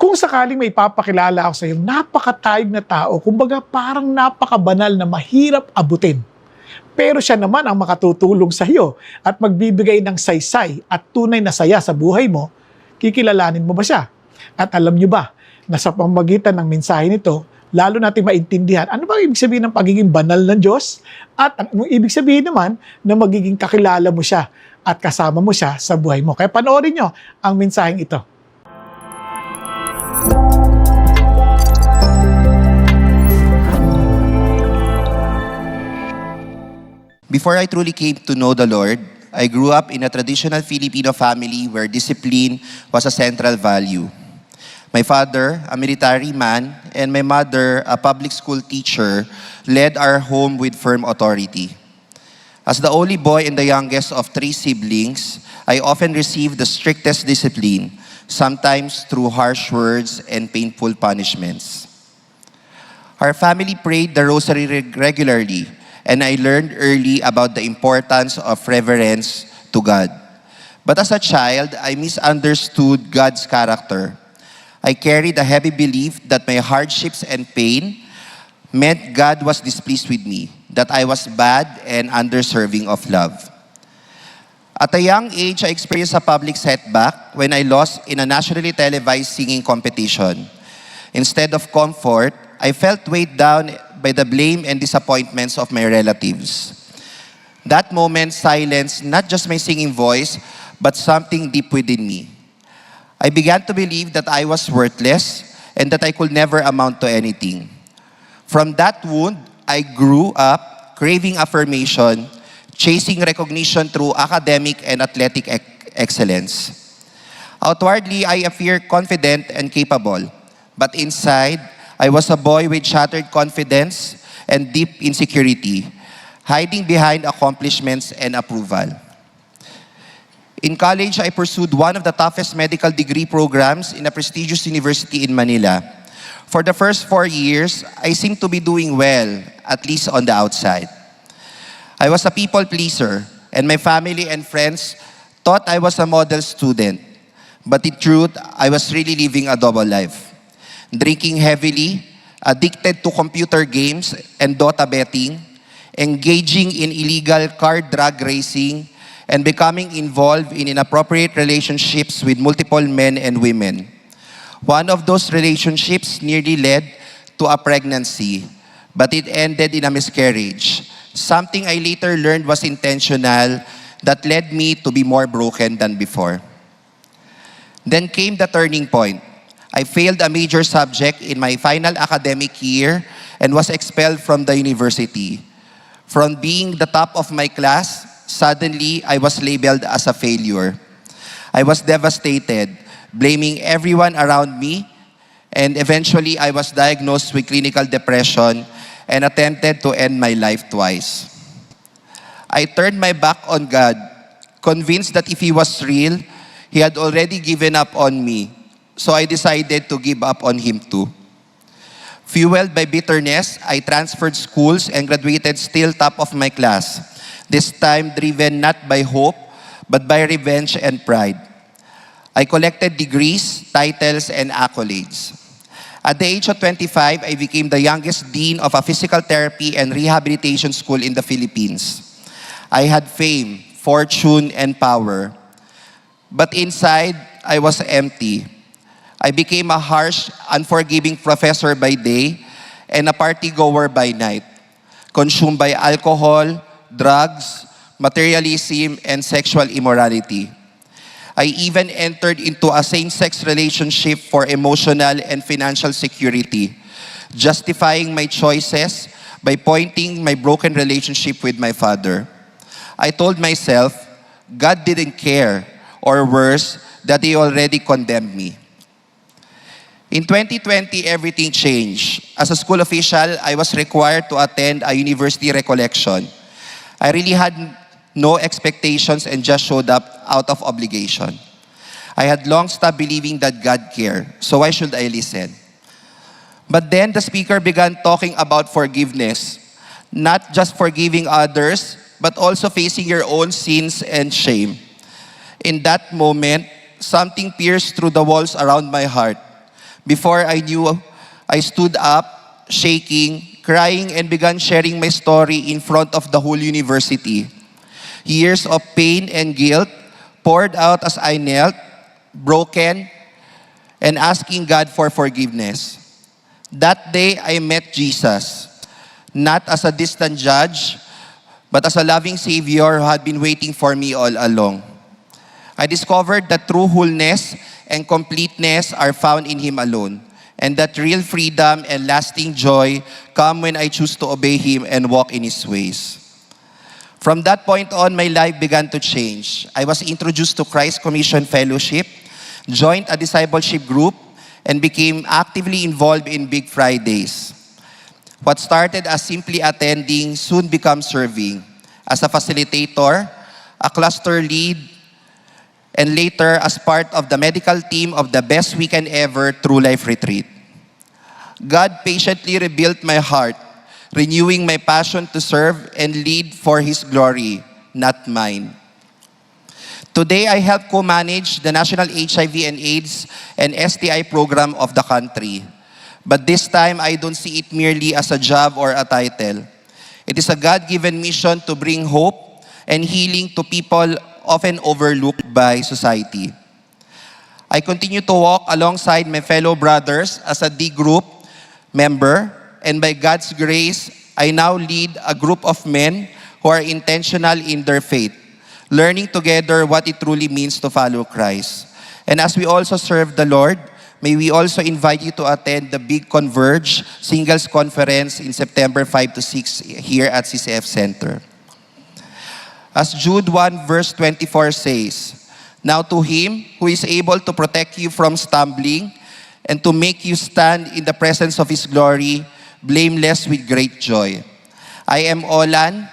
Kung sakaling may papakilala ako sa iyo, napakatayog na tao, kumbaga parang napakabanal na mahirap abutin. Pero siya naman ang makatutulong sa iyo at magbibigay ng saysay at tunay na saya sa buhay mo, kikilalanin mo ba siya? At alam niyo ba na sa pamamagitan ng mensahe nito, lalo natin maintindihan ano ba ibig sabihin ng pagiging banal ng Diyos at ang ibig sabihin naman na magiging kakilala mo siya at kasama mo siya sa buhay mo. Kaya panoorin nyo ang mensaheng ito. Before I truly came to know the Lord, I grew up in a traditional Filipino family where discipline was a central value. My father, a military man, and my mother, a public school teacher, led our home with firm authority. As the only boy and the youngest of 3 siblings, I often received the strictest discipline, sometimes through harsh words and painful punishments. Our family prayed the rosary regularly, and I learned early about the importance of reverence to God. But as a child, I misunderstood God's character. I carried a heavy belief that my hardships and pain meant God was displeased with me, that I was bad and undeserving of love. At a young age, I experienced a public setback when I lost in a nationally televised singing competition. Instead of comfort, I felt weighed down by the blame and disappointments of my relatives. That moment silenced not just my singing voice, but something deep within me. I began to believe that I was worthless and that I could never amount to anything. From that wound, I grew up craving affirmation, chasing recognition through academic and athletic excellence. Outwardly, I appeared confident and capable, but inside, I was a boy with shattered confidence and deep insecurity, hiding behind accomplishments and approval. In college, I pursued one of the toughest medical degree programs in a prestigious university in Manila. For the first 4 years, I seemed to be doing well, at least on the outside. I was a people pleaser, and my family and friends thought I was a model student. But in truth, I was really living a double life. Drinking heavily, addicted to computer games and Dota betting, engaging in illegal car drag racing, and becoming involved in inappropriate relationships with multiple men and women. One of those relationships nearly led to a pregnancy, but it ended in a miscarriage. Something I later learned was intentional that led me to be more broken than before. Then came the turning point. I failed a major subject in my final academic year and was expelled from the university. From being the top of my class, suddenly I was labeled as a failure. I was devastated, blaming everyone around me, and eventually I was diagnosed with clinical depression and attempted to end my life twice. I turned my back on God, convinced that if He was real, He had already given up on me. So I decided to give up on Him too. Fueled by bitterness, I transferred schools and graduated still top of my class, this time driven not by hope, but by revenge and pride. I collected degrees, titles, and accolades. At the age of 25, I became the youngest dean of a physical therapy and rehabilitation school in the Philippines. I had fame, fortune, and power. But inside, I was empty. I became a harsh, unforgiving professor by day and a party-goer by night, consumed by alcohol, drugs, materialism, and sexual immorality. I even entered into a same-sex relationship for emotional and financial security, justifying my choices by pointing my broken relationship with my father. I told myself, God didn't care, or worse, that He already condemned me. In 2020, everything changed. As a school official, I was required to attend a university recollection. I really had no expectations and just showed up out of obligation. I had long stopped believing that God cared, so why should I listen? But then the speaker began talking about forgiveness, not just forgiving others, but also facing your own sins and shame. In that moment, something pierced through the walls around my heart. Before I knew, I stood up, shaking, crying, and began sharing my story in front of the whole university. Years of pain and guilt poured out as I knelt, broken, and asking God for forgiveness. That day, I met Jesus, not as a distant judge, but as a loving Savior who had been waiting for me all along. I discovered that true wholeness and completeness are found in Him alone, and that real freedom and lasting joy come when I choose to obey Him and walk in His ways. From that point on, my life began to change. I was introduced to Christ Commission Fellowship, joined a discipleship group, and became actively involved in Big Fridays. What started as simply attending soon becomes serving as a facilitator, a cluster lead, and later as part of the medical team of the best weekend ever True Life Retreat. God patiently rebuilt my heart, renewing my passion to serve and lead for His glory, not mine. Today, I help co-manage the National HIV and AIDS and STI program of the country. But this time, I don't see it merely as a job or a title. It is a God-given mission to bring hope and healing to people often overlooked by society. I continue to walk alongside my fellow brothers as a D group member, and by God's grace, I now lead a group of men who are intentional in their faith, learning together what it truly means to follow Christ. And as we also serve the Lord, may we also invite you to attend the Big Converge Singles Conference in September 5 to 6 here at CCF Center. As Jude 1 verse 24 says, "Now to Him who is able to protect you from stumbling and to make you stand in the presence of His glory, blameless with great joy. I am Olan,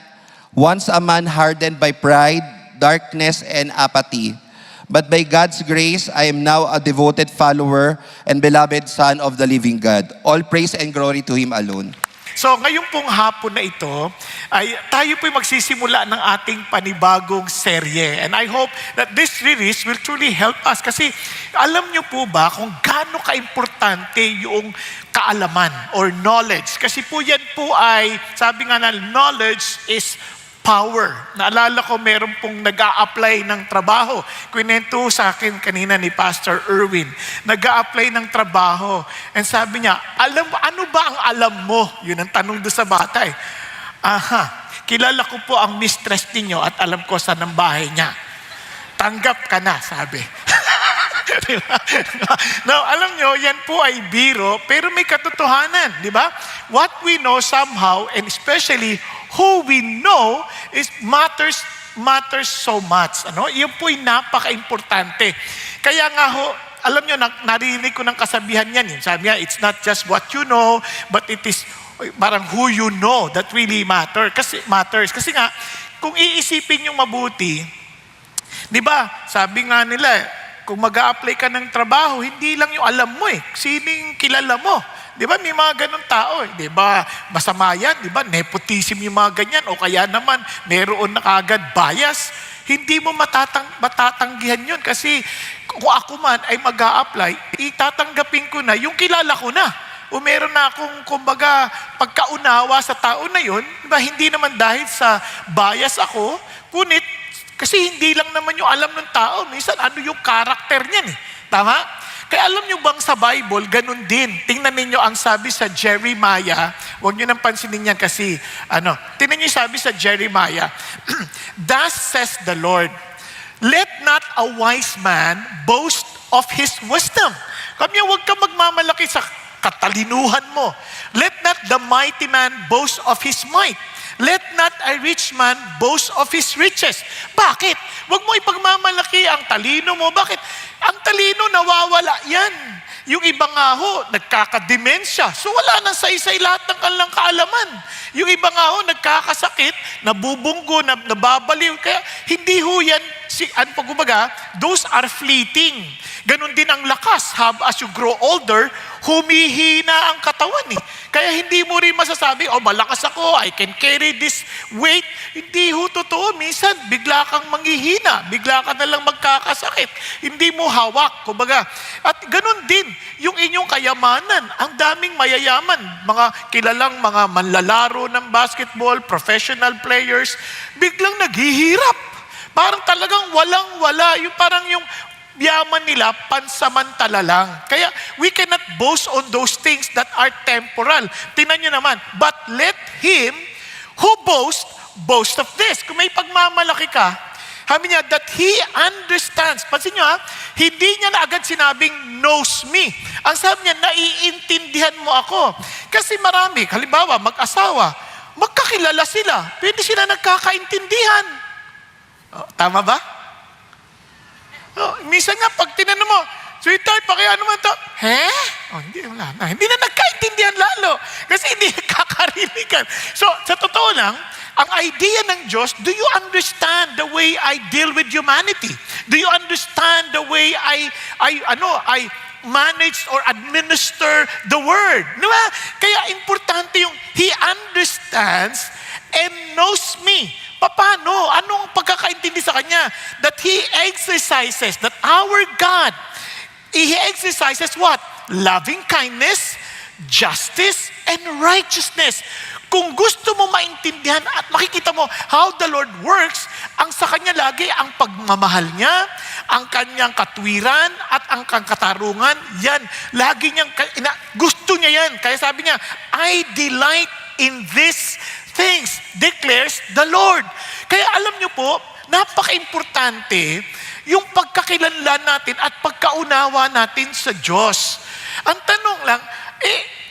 once a man hardened by pride, darkness, and apathy. But by God's grace, I am now a devoted follower and beloved Son of the living God. All praise and glory to Him alone." So ngayon pong hapon na ito, ay tayo po'y magsisimula ng ating panibagong serye. And I hope that this series will truly help us. Kasi alam niyo po ba kung gaano kaimportante yung kaalaman or knowledge? Kasi po yan po ay, sabi nga na, knowledge is power. Naalala ko meron pong nag-a-apply ng trabaho. Kwento sa akin kanina ni Pastor Erwin. Nag-a-apply ng trabaho. And sabi niya, ano ba ang alam mo? Yun ang tanong doon sa bata eh. Kilala ko po ang mistress ninyo at alam ko saan ang bahay niya. Tanggap ka na, sabi. Diba? Now, alam nyo, yan po ay biro, pero may katotohanan, di ba? What we know somehow, and especially who we know, is matters so much. Ano? Yan po ay napaka-importante. Kaya nga ho, alam nyo, narinig ko ng kasabihan yan. Sabi niya, it's not just what you know, but it is parang who you know that really matters. Kasi nga, kung iisipin yung mabuti, di ba, sabi nga nila, kung mag-a-apply ka ng trabaho, hindi lang yung alam mo eh. Sining kilala mo. Di ba? May mga ganun tao eh. Di ba? Masama yan. Di ba? Nepotism yung mga ganyan. O kaya naman, meron na kagad bias. Hindi mo matatanggihan yun. Kasi kung ako man ay mag-a-apply, itatanggapin ko na yung kilala ko na. O meron na akong, kumbaga, pagkaunawa sa tao na yun. Diba? Hindi naman dahil sa bias ako, kunit kasi hindi lang naman yung alam ng tao. Minsan, ano yung karakter niyan eh. Tama? Kaya alam nyo bang sa Bible, ganun din. Tingnan ninyo ang sabi sa Jeremiah. Huwag nyo nang pansinin yan kasi, tingnan nyo yung sabi sa Jeremiah. Thus says the Lord, let not a wise man boast of his wisdom. Kami, huwag ka magmamalaki sa katalinuhan mo. Let not the mighty man boast of his might. Let not a rich man boast of his riches. Bakit? Huwag mo ipagmamalaki ang talino mo. Bakit? Ang talino nawawala yan. Yung iba nga ho, nagkakademensya. So wala nang saysay lahat ng kanilang kaalaman. Yung iba nga ho, nagkakasakit, nabubunggo, nababaliw. Kaya hindi ho yan kumbaga, those are fleeting. Ganon din ang lakas. As you grow older, humihina ang katawan eh. Kaya hindi mo rin masasabi, malakas ako, I can carry this weight. Hindi ho totoo. Minsan, bigla kang manghihina. Bigla ka na lang magkakasakit. Hindi mo hawak. Kumbaga. At ganon din, yung inyong kayamanan. Ang daming mayayaman. Mga kilalang mga manlalaro ng basketball, professional players, biglang naghihirap. Parang talagang walang-wala. Yung parang yung yaman nila, pansamantala lang. Kaya we cannot boast on those things that are temporal. Tingnan nyo naman, but let him who boast of this. Kung may pagmamalaki ka, sabi niya, that he understands. Pansin nyo hindi niya na agad sinabing knows me. Ang sabi niya, naiintindihan mo ako. Kasi marami, halimbawa, mag-asawa, magkakilala sila. Pwede sila nagkakaintindihan. Tama ba? Minsan nga, pag tinanong mo, sweetheart, pakiano man to? Hindi, wala na. Hindi na nagkaintindihan lalo. Kasi hindi nagkakarinigan. So, sa totoo lang, ang idea ng Diyos, do you understand the way I deal with humanity? Do you understand the way I manage or administer the word? Diba? Kaya importante yung He understands and knows me. Paano? Anong pagkakaintindi sa Kanya? That He exercises, that our God, He exercises what? Loving kindness, justice, and righteousness. Kung gusto mo maintindihan at makikita mo how the Lord works, ang sa Kanya lagi ang pagmamahal niya, ang Kanyang katwiran, at ang katarungan, yan. Lagi niyang, gusto niya yan. Kaya sabi niya, I delight in these things, declares the Lord. Kaya alam niyo po, napaka-importante yung pagkakilanlan natin at pagkaunawa natin sa Diyos. Ang tanong lang,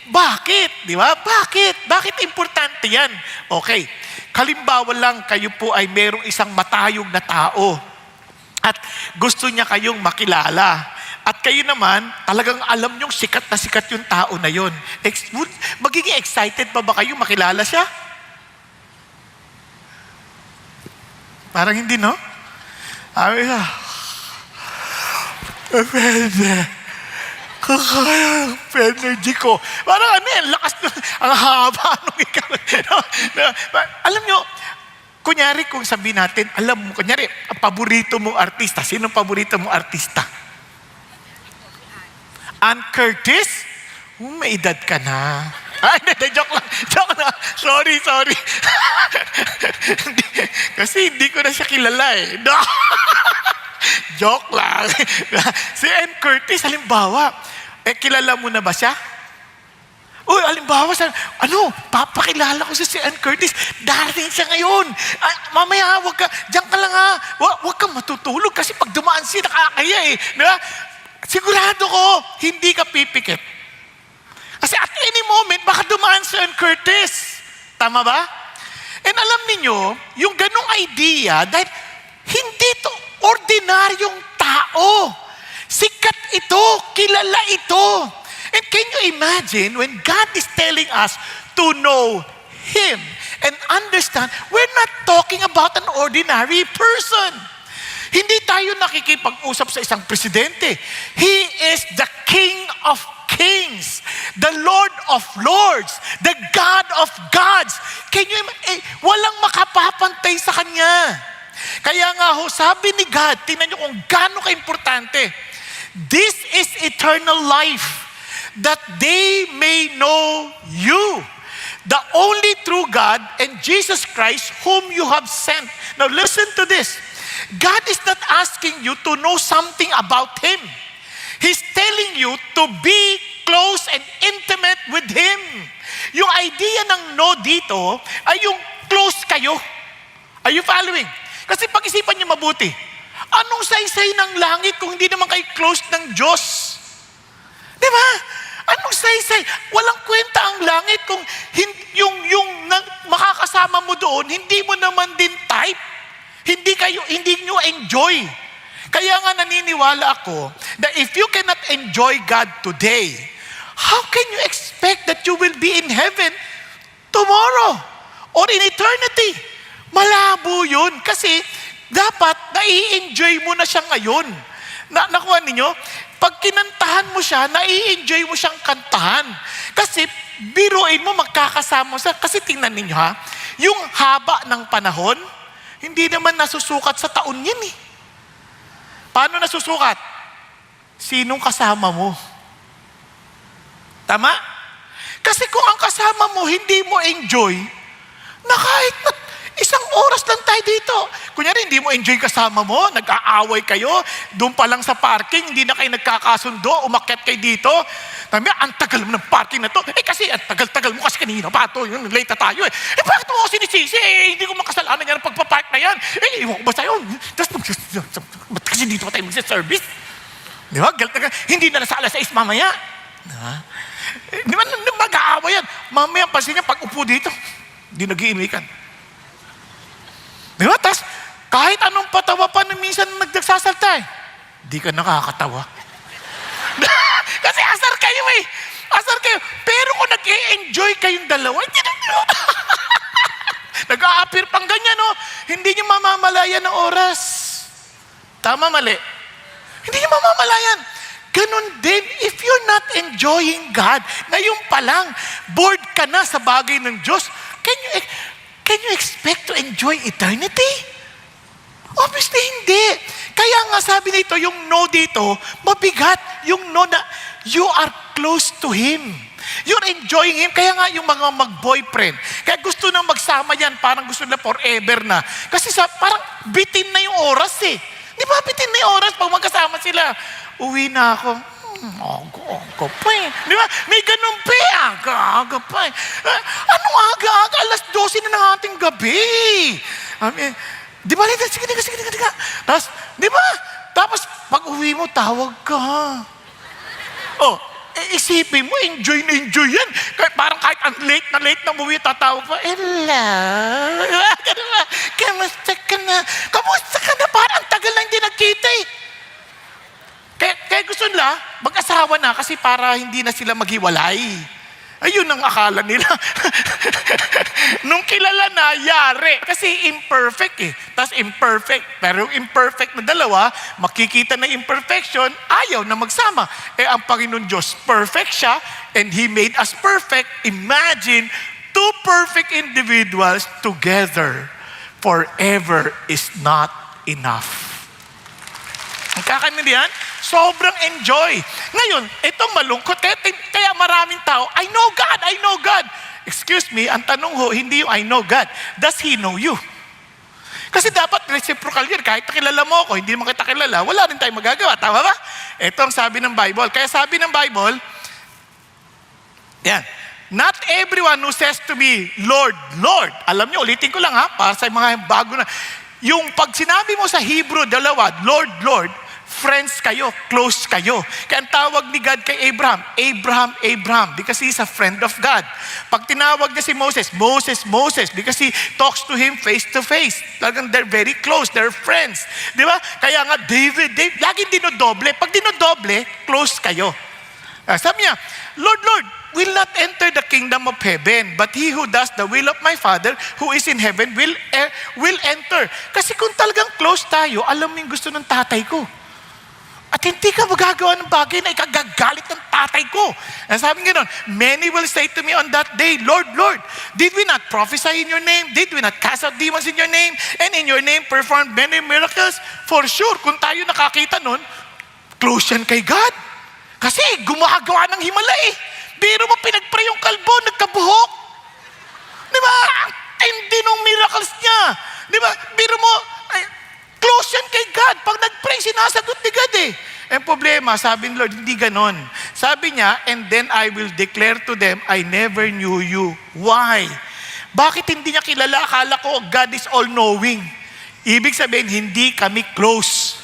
bakit? Di ba? Bakit? Bakit importante yan? Okay, halimbawa lang kayo po ay merong isang matayog na tao at gusto niya kayong makilala. At kayo naman, talagang alam niyong sikat na sikat yung tao na yon. Magiging excited pa ba kayo makilala siya? Parang hindi, no? Sabi siya, pwede. Kakaya ang energy ko. Parang lakas na, ang haba nung ikaw. Alam nyo, kunyari kung sabihin natin, alam mo, kunyari, ang paborito mong artista. Sino ang paborito mong artista? Ann Curtis? May edad ka na. Joke lang. Joke lang. Sorry. Kasi hindi ko na siya kilala eh. No. Joke lang. Si Ann Curtis, halimbawa, kilala mo na ba siya? Halimbawa, papakilala ko si Ann Curtis. Darating siya ngayon. Mamaya, diyan ka lang Huwag kang matutulog kasi pag dumaan siya, nakakaya eh. Diba? Sigurado ko, hindi ka pipikit. Kasi at any moment, baka dumaan si Ann Curtis. Tama ba? And alam niyo, yung ganong idea, dahil hindi to ordinaryong tao. Sikat ito, kilala ito. And can you imagine when God is telling us to know Him and understand, we're not talking about an ordinary person. Hindi tayo nakikipag-usap sa isang presidente. He is the King of Kings, the Lord of Lords, the God of Gods. Can you imagine? Walang makapapantay sa Kanya. Kaya nga sabi ni God, tingnan niyo kung gaano ka-importante. This is eternal life, that they may know you, the only true God, and Jesus Christ, whom you have sent. Now listen to this. God is not asking you to know something about Him. He's telling you to be close and intimate with Him. Yung idea ng know dito ay yung close kayo. Are you following? Kasi pag-isipan niyo mabuti, anong saysay ng langit kung hindi naman kayo close ng Diyos? Di ba? Anong saysay? Walang kwenta ang langit kung yung makakasama mo doon, hindi mo naman din type. Hindi nyo enjoy. Kaya nga naniniwala ako that if you cannot enjoy God today, how can you expect that you will be in heaven tomorrow or in eternity? Malabo yun. Kasi Dapat, nai-enjoy mo na siya ngayon. Nakuha ninyo? Pag kinantahan mo siya, nai-enjoy mo siyang kantahan. Kasi, biruin mo, magkakasama siya. Kasi tingnan ninyo ha, yung haba ng panahon, hindi naman nasusukat sa taon yan eh. Paano nasusukat? Sinong kasama mo? Tama? Kasi kung ang kasama mo, hindi mo enjoy, na kahit na isang oras lang tayo dito. Kunyari, hindi mo enjoy kasama mo, nag-aaway kayo, doon pa lang sa parking, hindi na kayo nagkakasundo, umakyat kayo dito. Tama, ang tagal mo ng parking na to. Kasi ang tagal-tagal mo kasi kanina pa to, yun, late na tayo eh. Bakit mo ako sinisisi? Hindi ko makasalanan yan ang pagpapark na yan. Iwan ko ba sa'yo? Ba't kasi dito pa tayo magsa-service? Di ba? Hindi na sa alas 6 mamaya. Di ba? Mag-aaway yan. Mamaya, pansin niya, pag upo dito, hindi nag-iimikan. Di ba? Tapos, kahit anong patawa pa na minsan nagsasalta eh, di ka nakakatawa. Kasi asar kayo eh. Asar kayo. Pero kung nag-i-enjoy kayong dalawa, hindi na nag-a-appear pang ganyan, no? Hindi nyo mamamalayan ng oras. Tama, mali? Hindi nyo mamamalayan. Ganon din, if you're not enjoying God, ngayon pa lang, bored ka na sa bagay ng Diyos, can you expect to enjoy eternity? Obviously, hindi. Kaya nga sabi nito, yung no dito, mabigat. Yung no na, you are close to Him. You're enjoying Him. Kaya nga yung mga mag-boyfriend, kaya gusto nang magsama yan, parang gusto nila forever na. Kasi parang bitin na yung oras eh. Di ba bitin na yung oras pag magkasama sila? Uwi na ako. Aga pa eh. Di ba? May ganun pa eh. Aga pa eh. Anong aga-aga? Alas 12 na ng ating gabi. Di ba? Sige. Tapos, di ba? Tapos, pag uwi mo, tawag ka. Isipin mo, enjoy na enjoy yan. Parang kahit ang late na uwi, tatawag pa, hello? Kamusta ka na? Kamusta ka na? Parang ang tagal na hindi nagkita eh. Kaya gusto nila, mag-asawa na kasi para hindi na sila maghiwalay. Ayun ang akala nila. Nung kilala na, yari. Kasi imperfect eh. Tapos imperfect. Pero yung imperfect na dalawa, makikita na imperfection, ayaw na magsama. Ang Panginoon Diyos, perfect siya, and He made us perfect. Imagine, two perfect individuals together forever is not enough. Ang kakaintindihan? Sobrang enjoy. Ngayon, itong malungkot. Kaya maraming tao, I know God. Excuse me, ang tanong ho, hindi yung I know God. Does He know you? Kasi dapat reciprocal yun. Kahit kilala mo ako, hindi mo kita kilala, wala rin tayong magagawa. Tama ba? Ito ang sabi ng Bible. Kaya sabi ng Bible, yan, not everyone who says to me, Lord, Lord. Alam niyo, ulitin ko lang ha, para sa mga bago na. Yung pag sinabi mo sa Hebrew, dalawa, Lord, Lord, friends kayo, close kayo. Kaya ang tawag ni God kay Abraham, Abraham, because he's a friend of God. Pag tinawag niya si Moses, Moses, because he talks to him face to face. Talagang they're very close, they're friends. Di ba? Kaya nga, David, laging dinodoble. Pag dinodoble, close kayo. Sabi niya, Lord, will not enter the kingdom of heaven, but he who does the will of my Father who is in heaven will enter. Kasi kung talagang close tayo, alam mo yung gusto ng tatay ko. At hindi ka magagawa ng bagay na ikagagalit ng tatay ko. And sabi nga nun, many will say to me on that day, Lord, Lord, did we not prophesy in your name? Did we not cast out demons in your name? And in your name perform many miracles? For sure, kung tayo nakakita nun, close yan kay God. Kasi gumagawa ng himala eh. Biro mo pinagpray yung kalbo, nagkabuhok. Di ba? Hindi nung miracles niya. Di ba? Biro mo, close yan kay God. Pag nag-pray, sinasagot ni God eh. Ang problema, sabi ni Lord, hindi ganon. Sabi niya, and then I will declare to them, I never knew you. Why? Bakit hindi niya kilala? Akala ko, God is all-knowing. Ibig sabihin, hindi kami close.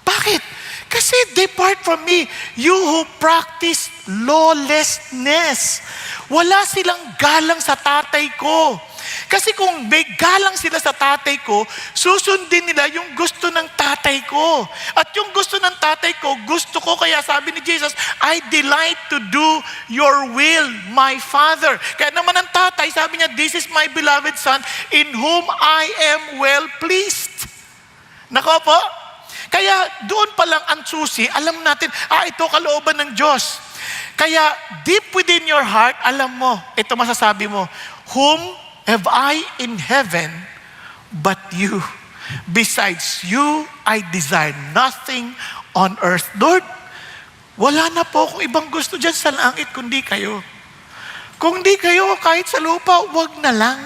Bakit? Kasi depart from me, you who practice lawlessness. Wala silang galang sa tatay ko. Kasi kung may galang sila sa tatay ko, susundin nila yung gusto ng tatay ko. At yung gusto ng tatay ko, gusto ko. Kaya sabi ni Jesus, I delight to do your will, my Father. Kaya naman ang tatay, sabi niya, this is my beloved Son, in whom I am well pleased. Nako po. Kaya doon pa lang ang susi, alam natin, ito kalooban ng Diyos. Kaya deep within your heart, alam mo, ito masasabi mo, whom have I in heaven but you? Besides you, I desire nothing on earth. Lord, wala na po akong ibang gusto dyan sa langit kundi kayo. Kung di kayo, kahit sa lupa, wag na lang.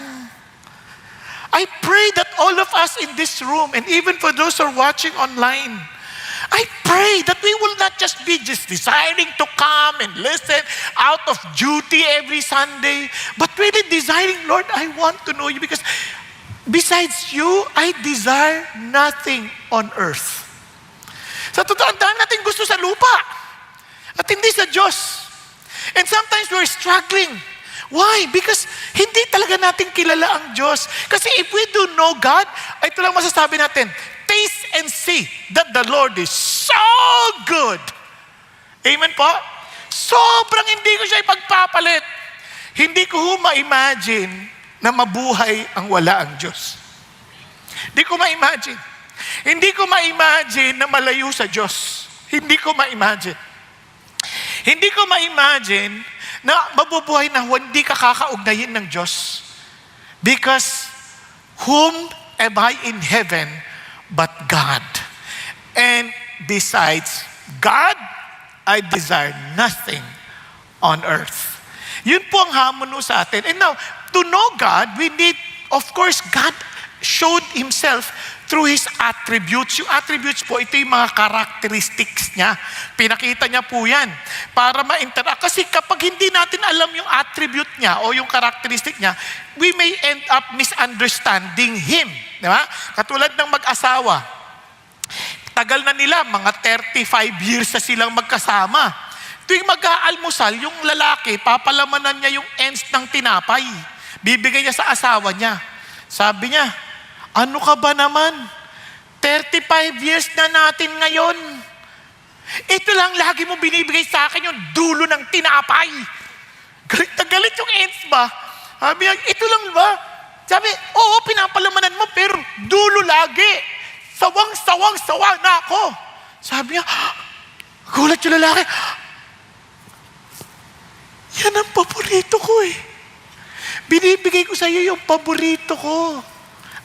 I pray that all of us in this room, and even for those who are watching online, I pray that we will not just be desiring to come and listen out of duty every Sunday, but really desiring, Lord, I want to know you because besides you, I desire nothing on earth. Sa totoo, ang dami natin gusto sa lupa at hindi sa Diyos. And sometimes we're struggling. Why? Because hindi talaga natin kilala ang Diyos. Kasi if we do know God, ito lang masasabi natin, taste and see that the Lord is so good. Amen po? Sobrang hindi ko siya ipagpapalit. Hindi ko ma-imagine na mabuhay ang wala ang Diyos. Hindi ko ma-imagine. Hindi ko ma-imagine na malayo sa Diyos. Hindi ko ma-imagine. Hindi ko ma-imagine na mabubuhay na hindi ka kakaugnayin ng Diyos. Because whom am I in heaven but God? And besides God, I desire nothing on earth. Yun po ang hamon sa atin. And now, to know God, we need, of course, God showed Himself through His attributes. Yung attributes po, ito yung mga characteristics niya. Pinakita niya po yan para ma-interact. Kasi kapag hindi natin alam yung attribute niya o yung characteristic niya, we may end up misunderstanding Him. Di ba? Katulad ng mag-asawa. Tagal na nila, mga 35 years na silang magkasama. Tuwing mag-aalmusal, yung lalaki, papalamanan niya yung ends ng tinapay. Bibigay niya sa asawa niya. Sabi niya, ano ka ba naman? 35 years na natin ngayon. Ito lang lagi mo binibigay sa akin yung dulo ng tinapay. Galit na galit yung ends ba? Sabi niya, ito lang ba? Sabi, oo, pinapalamanan mo, pero dulo lagi. Sawang-sawa na ako. Sabi niya, gulat yung lalaki. Yan ang paborito ko eh. Binibigay ko sa iyo yung paborito ko.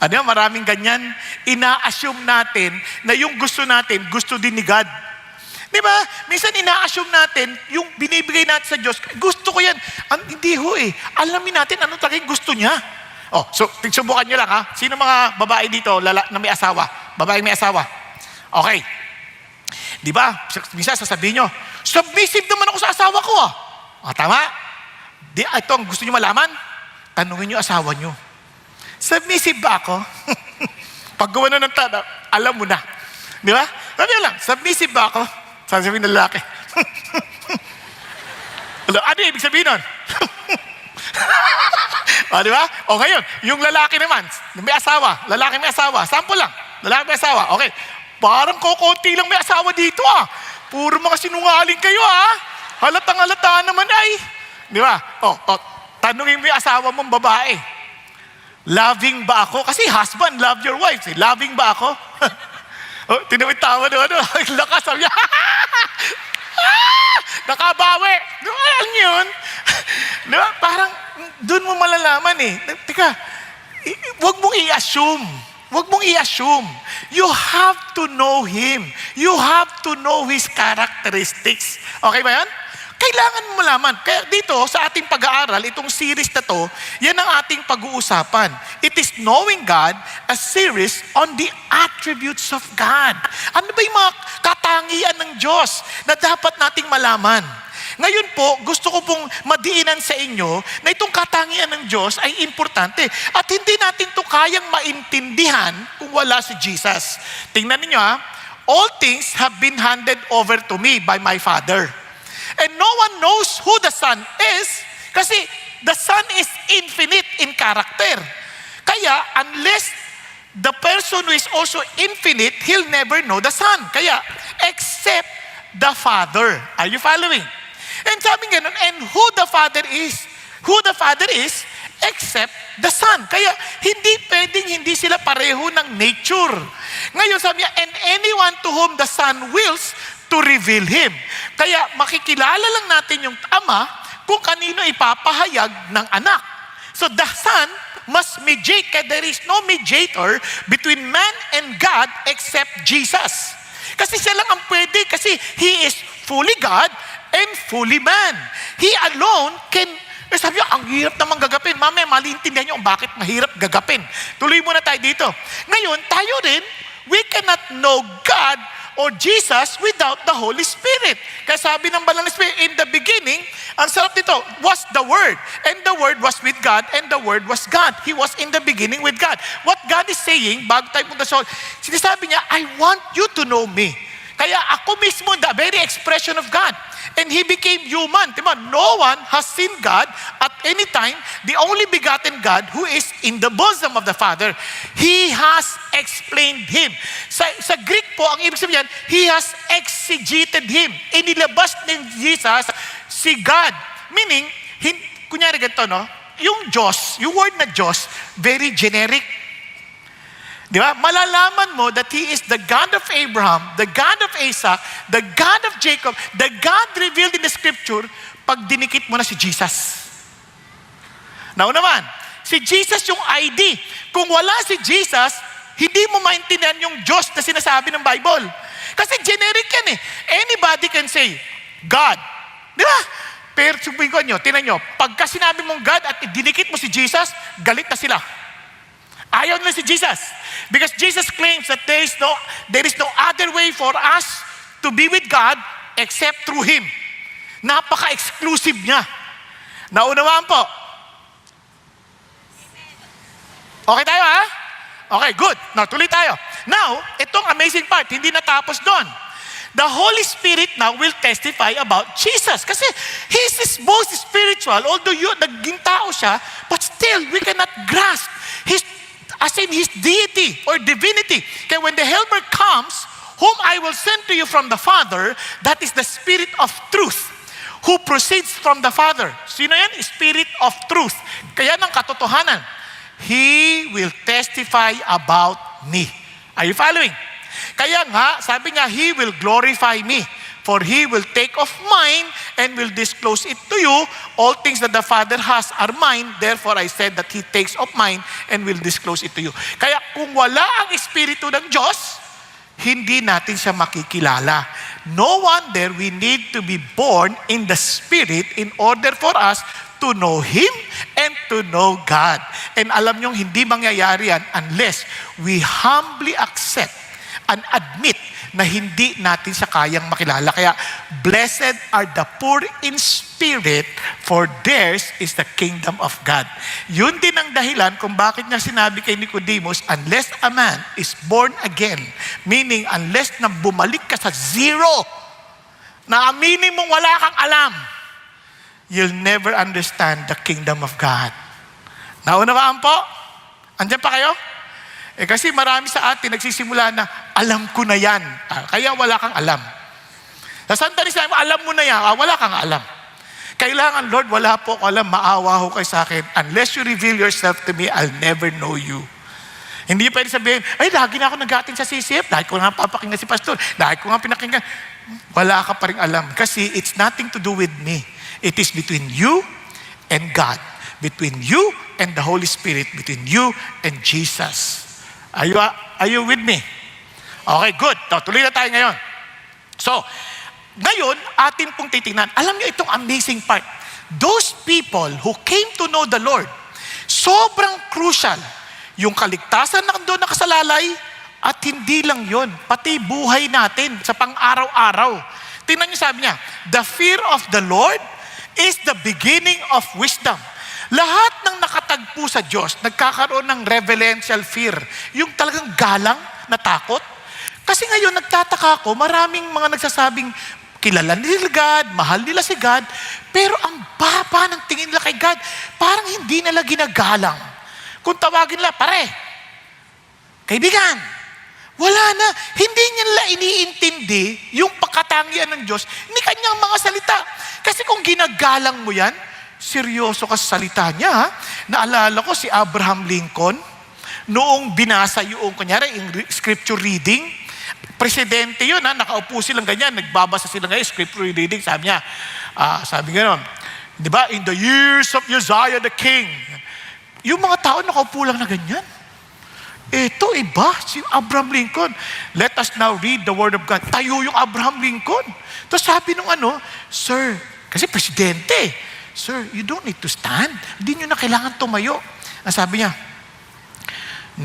Ano, maraming ganyan. Ina-assume natin na yung gusto natin, gusto din ni God. Di ba? Minsan ina-assume natin, yung binibigay natin sa Diyos, gusto ko yan. Hindi ho eh. Alamin natin ano talagang gusto niya. Oh, so, subukan nyo lang ha. Sino mga babae dito na may asawa? Babaeng may asawa. Okay. Di ba? Minsan sasabihin nyo, submissive naman ako sa asawa ko ah. Tama? Ito ang gusto nyo malaman? Tanungin nyo asawa nyo. Submissive ba ako? Pag gawa na ng tanong, alam mo na. Di ba? Sabi lang, submissive ba ako? Sasabihin ng lalaki. Ano ibig sabihin nun? Di ba? O ngayon, yung lalaki naman, may asawa, lalaki may asawa, sample lang, lalaki may asawa, okay. Parang kukunti lang may asawa dito ah. Puro mga sinungaling kayo ah. Halatang halata naman ay. Di ba? Tanungin mo yung asawa mong babae. Loving ba ako? Kasi husband, love your wife. Loving ba ako? Tinawid-tawa doon. Lakas, sabi niya. Nakabawi. Alam niyo yun? Diba? Parang doon mo malalaman eh. Teka, wag mong i-assume. Wag mong i-assume. You have to know Him. You have to know His characteristics. Okay ba yan? Kailangan mo malaman. Kaya dito, sa ating pag-aaral, itong series na to, yan ang ating pag-uusapan. It is Knowing God, a series on the attributes of God. Ano ba yung mga katangian ng Diyos na dapat nating malaman? Ngayon po, gusto ko pong madiinan sa inyo na itong katangian ng Diyos ay importante. At hindi natin to kayang maintindihan kung wala si Jesus. Tingnan niyo ha, all things have been handed over to me by my Father. And no one knows who the Son is kasi the Son is infinite in character. Kaya unless the person who is also infinite, He'll never know the Son. Kaya except the Father. Are you following? And sabi ganun, and who the Father is, except the Son. Kaya hindi pwedeng hindi sila pareho ng nature. Ngayon sabi niya, and anyone to whom the Son wills to reveal Him. Kaya makikilala lang natin yung Ama kung kanino ipapahayag ng anak. So the Son must mediate, kaya there is no mediator between man and God except Jesus. Kasi siya lang ang pwede, kasi He is fully God and fully man. He alone can, sabi niyo, ang hirap naman gagapin. Mamaya, maliintindihan niyo kung bakit mahirap gagapin. Tuloy muna tayo dito. Ngayon, tayo rin, we cannot know God or Jesus without the Holy Spirit. Kaya sabi ng Banal na Spirit, in the beginning, ang sarap dito, was the Word. And the Word was with God, and the Word was God. He was in the beginning with God. What God is saying, bago tayo punta sa sinasabi niya, I want you to know me. Kaya ako mismo, the very expression of God. And He became human. Diba? No one has seen God at any time. The only begotten God who is in the bosom of the Father, He has explained Him. Sa Greek po, ang ibig sabihin, He has exegeted Him. Inilabas ni Jesus si God. Meaning, kunyari ganito, no? Yung Diyos, yung word na Diyos, very generic. Di ba? Malalaman mo that He is the God of Abraham, the God of Isaac, the God of Jacob, the God revealed in the Scripture pag dinikit mo na si Jesus. Now naman, si Jesus yung ID. Kung wala si Jesus, hindi mo maintindihan yung Diyos na sinasabi ng Bible. Kasi generic yan eh. Anybody can say, God. Di ba? Pero subuhin nyo, tinan nyo, pagka sinabi mong God at dinikit mo si Jesus, galit na sila. Ayaw nila si Jesus. Because Jesus claims that there is no other way for us to be with God except through Him. Napaka-exclusive niya. Naunawaan po. Okay tayo ha? Okay, good. Now, tuloy tayo. Now, itong amazing part, hindi natapos doon. The Holy Spirit now will testify about Jesus. Kasi He's both spiritual, although naging tao siya, but still, we cannot grasp His deity or divinity. Kaya when the Helper comes, whom I will send to you from the Father, that is the Spirit of truth, who proceeds from the Father. Sino yan? Spirit of truth. Kaya ng katotohanan. He will testify about me. Are you following? Kaya nga, sabi nga, He will glorify me. For He will take of mine and will disclose it to you. All things that the Father has are mine. Therefore, I said that He takes of mine and will disclose it to you. Kaya kung wala ang Espiritu ng Diyos, hindi natin siya makikilala. No wonder we need to be born in the Spirit in order for us to know Him and to know God. And alam niyong hindi mangyayari yan unless we humbly accept and admit na hindi natin siya kayang makilala. Kaya, blessed are the poor in spirit, for theirs is the kingdom of God. Yun din ang dahilan kung bakit niya sinabi kay Nicodemus, unless a man is born again, meaning unless na bumalik ka sa zero, na aminin mong wala kang alam, you'll never understand the kingdom of God. Naunawaan po? Andiyan pa kayo? Kasi marami sa atin nagsisimula na, alam ko na yan. Kaya wala kang alam. Sa sandali sa alam mo na yan, wala kang alam. Kailangan, Lord, wala po ako alam, maawa ho kayo sa akin. Unless you reveal yourself to me, I'll never know you. Hindi pwede sabihin, ay, lagi na ako nag-atin sa CCF, lagi ko nga papakinggan si Pastor, lagi ko nga pinakinggan. Wala ka pa rin alam. Kasi it's nothing to do with me. It is between you and God. Between you and the Holy Spirit. Between you and Jesus. Are you with me? Okay, good. Tuloy na tayo ngayon. So, ngayon, atin pong titingnan. Alam niyo itong amazing part. Those people who came to know the Lord, sobrang crucial. Yung kaligtasan na doon nakasalalay, at hindi lang yon, pati buhay natin sa pang-araw-araw. Tingnan niyo sabi niya, the fear of the Lord is the beginning of wisdom. Lahat ng nakatagpo sa Diyos, nagkakaroon ng reverential fear. Yung talagang galang na takot. Kasi ngayon, nagtataka ako, maraming mga nagsasabing, kilala nila God, mahal nila si God, pero ang baba ng tingin nila kay God, parang hindi nila ginagalang. Kung tawagin nila, pare, kaibigan, wala na. Hindi nila iniintindi yung pagkatangian ng Diyos ni kanyang mga salita. Kasi kung ginagalang mo yan, seryoso ka sa salita niya. Ha? Naalala ko si Abraham Lincoln, noong binasa yung, kunyari, yung scripture reading, presidente yun, ha? Nakaupo silang ganyan, nagbabasa sila ngayon, scripture reading, sabi niya, sabi gano'n, di ba, in the years of Uzziah the king, yung mga tao nakaupo lang na ganyan. Ito iba, si Abraham Lincoln. Let us now read the word of God. Tayo yung Abraham Lincoln. Tapos sabi nung Sir, kasi presidente, Sir, you don't need to stand. Hindi nyo na kailangan tumayo. Ang sabi niya,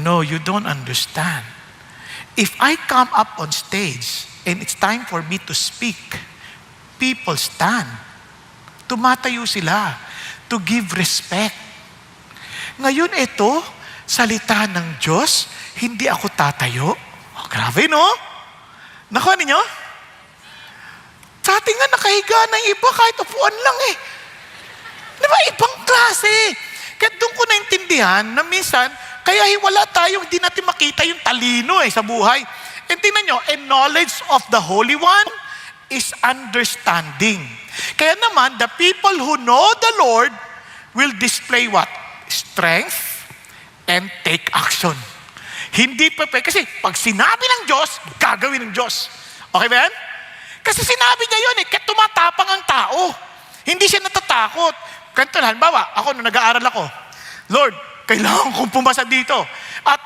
no, you don't understand. If I come up on stage and it's time for me to speak, people stand. Tumatayo sila to give respect. Ngayon ito, salita ng Diyos, hindi ako tatayo. Oh, grabe, no? Nakuha ninyo? Sa atin nga, nakahiga ng iba kahit upuan lang eh. Di ba? Ibang klase. Kaya doon ko naintindihan na minsan, kaya wala tayo, hindi natin makita yung talino sa buhay. And tingnan nyo, a knowledge of the Holy One is understanding. Kaya naman, the people who know the Lord will display what? Strength and take action. Hindi pa kasi pag sinabi ng Diyos, gagawin ng Diyos. Okay ba yan? Kasi sinabi niya yun kaya tumatapang ang tao. Hindi siya natatakot. Ganito, halimbawa, ako nung nag-aaral ako, Lord, kailangan kong pumasa dito. At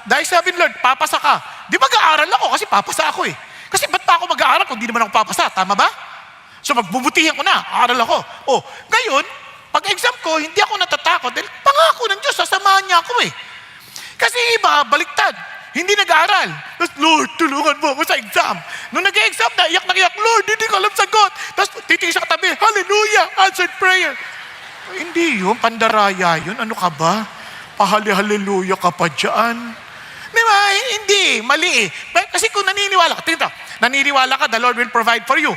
dahil sabi ni Lord, papasa ka. Di mag-aaral ako kasi papasa ako Kasi ba't pa ako mag-aaral kung di naman ako papasa? Tama ba? So magbubutihan ko na, aaral ako. Ngayon, pag exam ko, hindi ako natatakot dahil pangako ng Diyos, sasamahan niya ako Kasi iba, baliktad. Hindi nag-aaral. Tapos, Lord, tulungan mo ako sa exam. Nung nag-exam na, iyak na iyak, Lord, hindi ko alam sagot. Tapos titingin sa katabi, Hallelujah, answered prayer. Hindi yun, pandaraya yun. Ano ka ba? Pahali-hallelujah ka pa dyan. Di ba? Hindi, mali Kasi kung naniniwala ka, tingnan, naniniwala ka, the Lord will provide for you.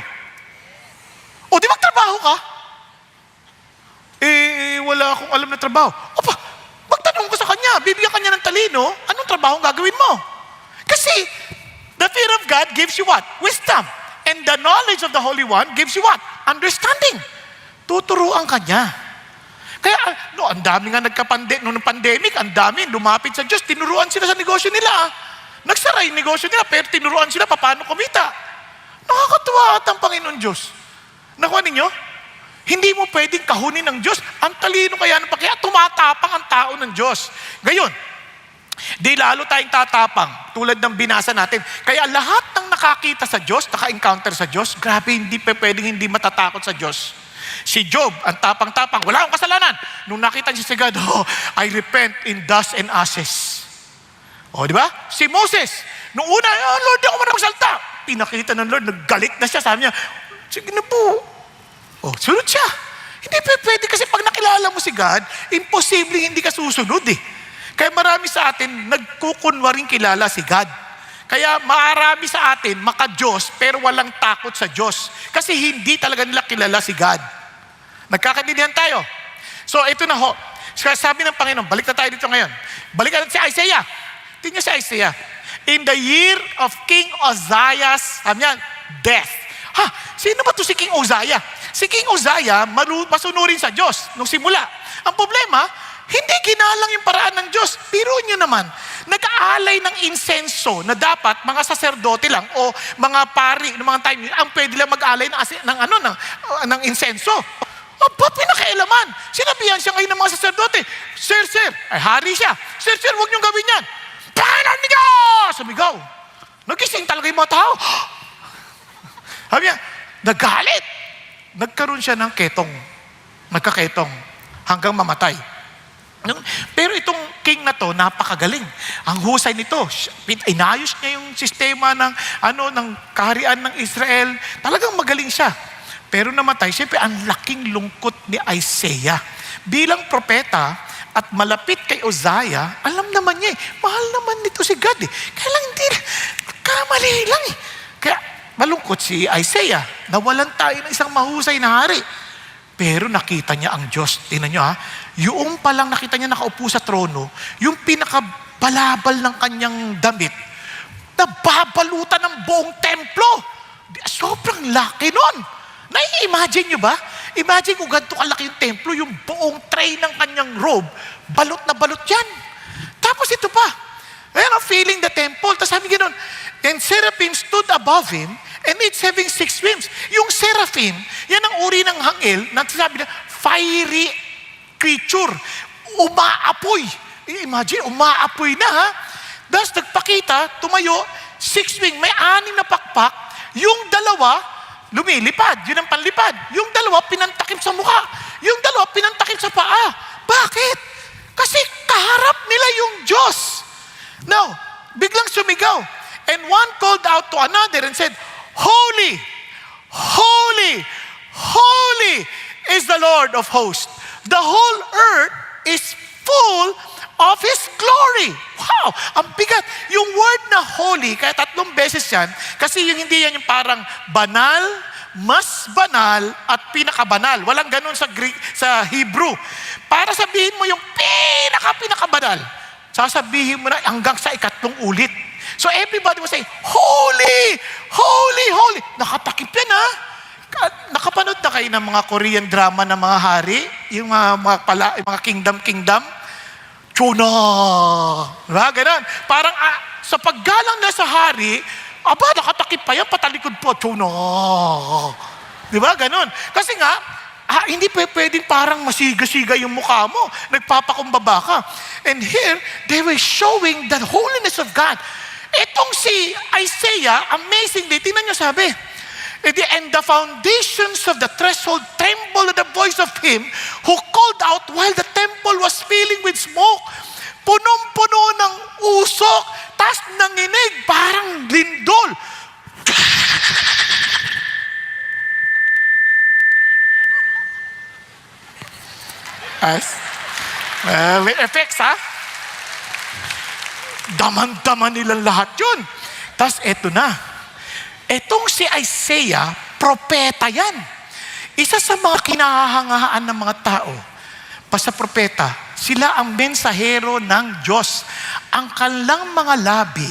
Di magtrabaho ka? Wala akong alam na trabaho. Magtanong ko sa kanya, bibigyan kanya ng talino, anong trabaho ang gagawin mo? Kasi, the fear of God gives you what? Wisdom. And the knowledge of the Holy One gives you what? Understanding. Tuturuan kanya. Kaya, ang dami nga noong pandemic, ang dami, lumapit sa Diyos, tinuruan sila sa negosyo nila. Nagsara yung negosyo nila, pero tinuruan sila paano kumita. Nakakatuwa at ang Panginoon Diyos. Nakuha ninyo? Hindi mo pwedeng kahunin ng Diyos. Ang talino kaya kaya tumatapang ang tao ng Diyos. Ngayon, di lalo tayong tatapang, tulad ng binasa natin. Kaya lahat ng nakakita sa Diyos, naka-encounter sa Diyos, grabe, hindi pwedeng hindi matatakot sa Diyos. Si Job, ang tapang-tapang, wala akong kasalanan. Nung nakita niya si God, I repent in dust and ashes. Di ba? Si Moses, nung una, Lord, di ako man magsalta. Pinakita ng Lord, naggalit na siya, sabi niya, sige na po. Sunod siya. Hindi pwede kasi pag nakilala mo si God, imposible hindi ka susunod Kaya marami sa atin, nagkukunwaring kilala si God. Kaya marami sa atin, maka-Diyos, pero walang takot sa Diyos. Kasi hindi talaga nila kilala si God. Nagkakaintindihan tayo. So, ito na ho. Sabi ng Panginoon, balik na tayo dito ngayon. Balik natin si Isaiah. Tingnan si Isaiah. In the year of King Uzziah's, death. Sino ba to si King Uzziah? Si King Uzziah, masunurin sa Diyos nung simula. Ang problema, hindi ginalang yung paraan ng Diyos. Pero nyo naman, nag-aalay ng insenso na dapat mga saserdote lang o mga pari ng mga time ang pwede lang mag-alay ng insenso. Ba't pinakailaman? Sinabihan siya ngayon ng mga saserdote, Sir, ay hari siya. Sir, huwag niyong gawin yan. Paanan niyo! Sumigaw. Nagising talaga yung mga tao. Sabi niya, nagalit. Nagkaroon siya ng nagkaketong hanggang mamatay. Pero itong king na to, napakagaling. Ang husay nito, inayos niya yung sistema ng kaharian ng Israel. Talagang magaling siya. Pero namatay, siyempre ang laking lungkot ni Isaiah. Bilang propeta at malapit kay Uzziah, alam naman niya mahal naman nito si God Kaya lang hindi, kamali lang Kaya malungkot si Isaiah. Nawalan tayo ng isang mahusay na hari. Pero nakita niya ang Diyos. Tingnan niyo yung palang nakita niya nakaupo sa trono, yung pinakabalabal ng kanyang damit, nababalutan ng buong templo. Sobrang laki nun. Nai-imagine nyo ba? Imagine kung ganito kalaki yung templo, yung buong tray ng kanyang robe, balot na balot yan. Tapos ito pa, ayan ang feeling the temple. Tapos sabi gano'n, and seraphim stood above him, and each having 6 wings. Yung seraphim, yan ang uri ng hangil, na sabi na, fiery creature, umaapoy. Imagine, umaapoy na ha. Tapos nagpakita, tumayo, 6 wing, may 6 na pakpak, yung dalawa, lumilipad, yun ang panlipad. Yung dalawa, pinantakip sa mukha. Yung dalawa, pinantakip sa paa. Bakit? Kasi kaharap nila yung Diyos. Now, biglang sumigaw. And one called out to another and said, Holy, holy, holy is the Lord of hosts. The whole earth is full of His glory. Wow! Ang bigat. Yung word na holy, kaya 3 beses yan, kasi yung hindi yan yung parang banal, mas banal, at pinakabanal. Walang ganun sa Greek, sa Hebrew. Para sabihin mo yung pinakabanal, sasabihin mo na hanggang sa 3 ulit. So everybody will say, Holy! Holy! Holy! Nakatakip yan ha? Nakapanood na kayo ng mga Korean drama ng mga hari? Yung mga kingdom? Chona! Diba? Ganun. Parang sa paggalang na sa hari, aba, nakatakip pa yan, patalikod po. Chona! Diba? Ganun. Kasi nga, hindi pwedeng parang masiga-siga yung mukha mo. Nagpapakumbaba ka. And here, they were showing the holiness of God. Itong si Isaiah, amazingly, tingnan nyo sabi, and the foundations of the threshold trembled at the voice of him who called out while the temple was filling with smoke. Punong-puno ng usok, tas nanginig, parang lindol. May effects, ha? Daman-daman nilang lahat yun. Tas eto na. Etong si Isaiah, propeta yan. Isa sa mga kinahahangaan ng mga tao, basta propeta, sila ang mensahero ng Diyos. Ang kanilang mga labi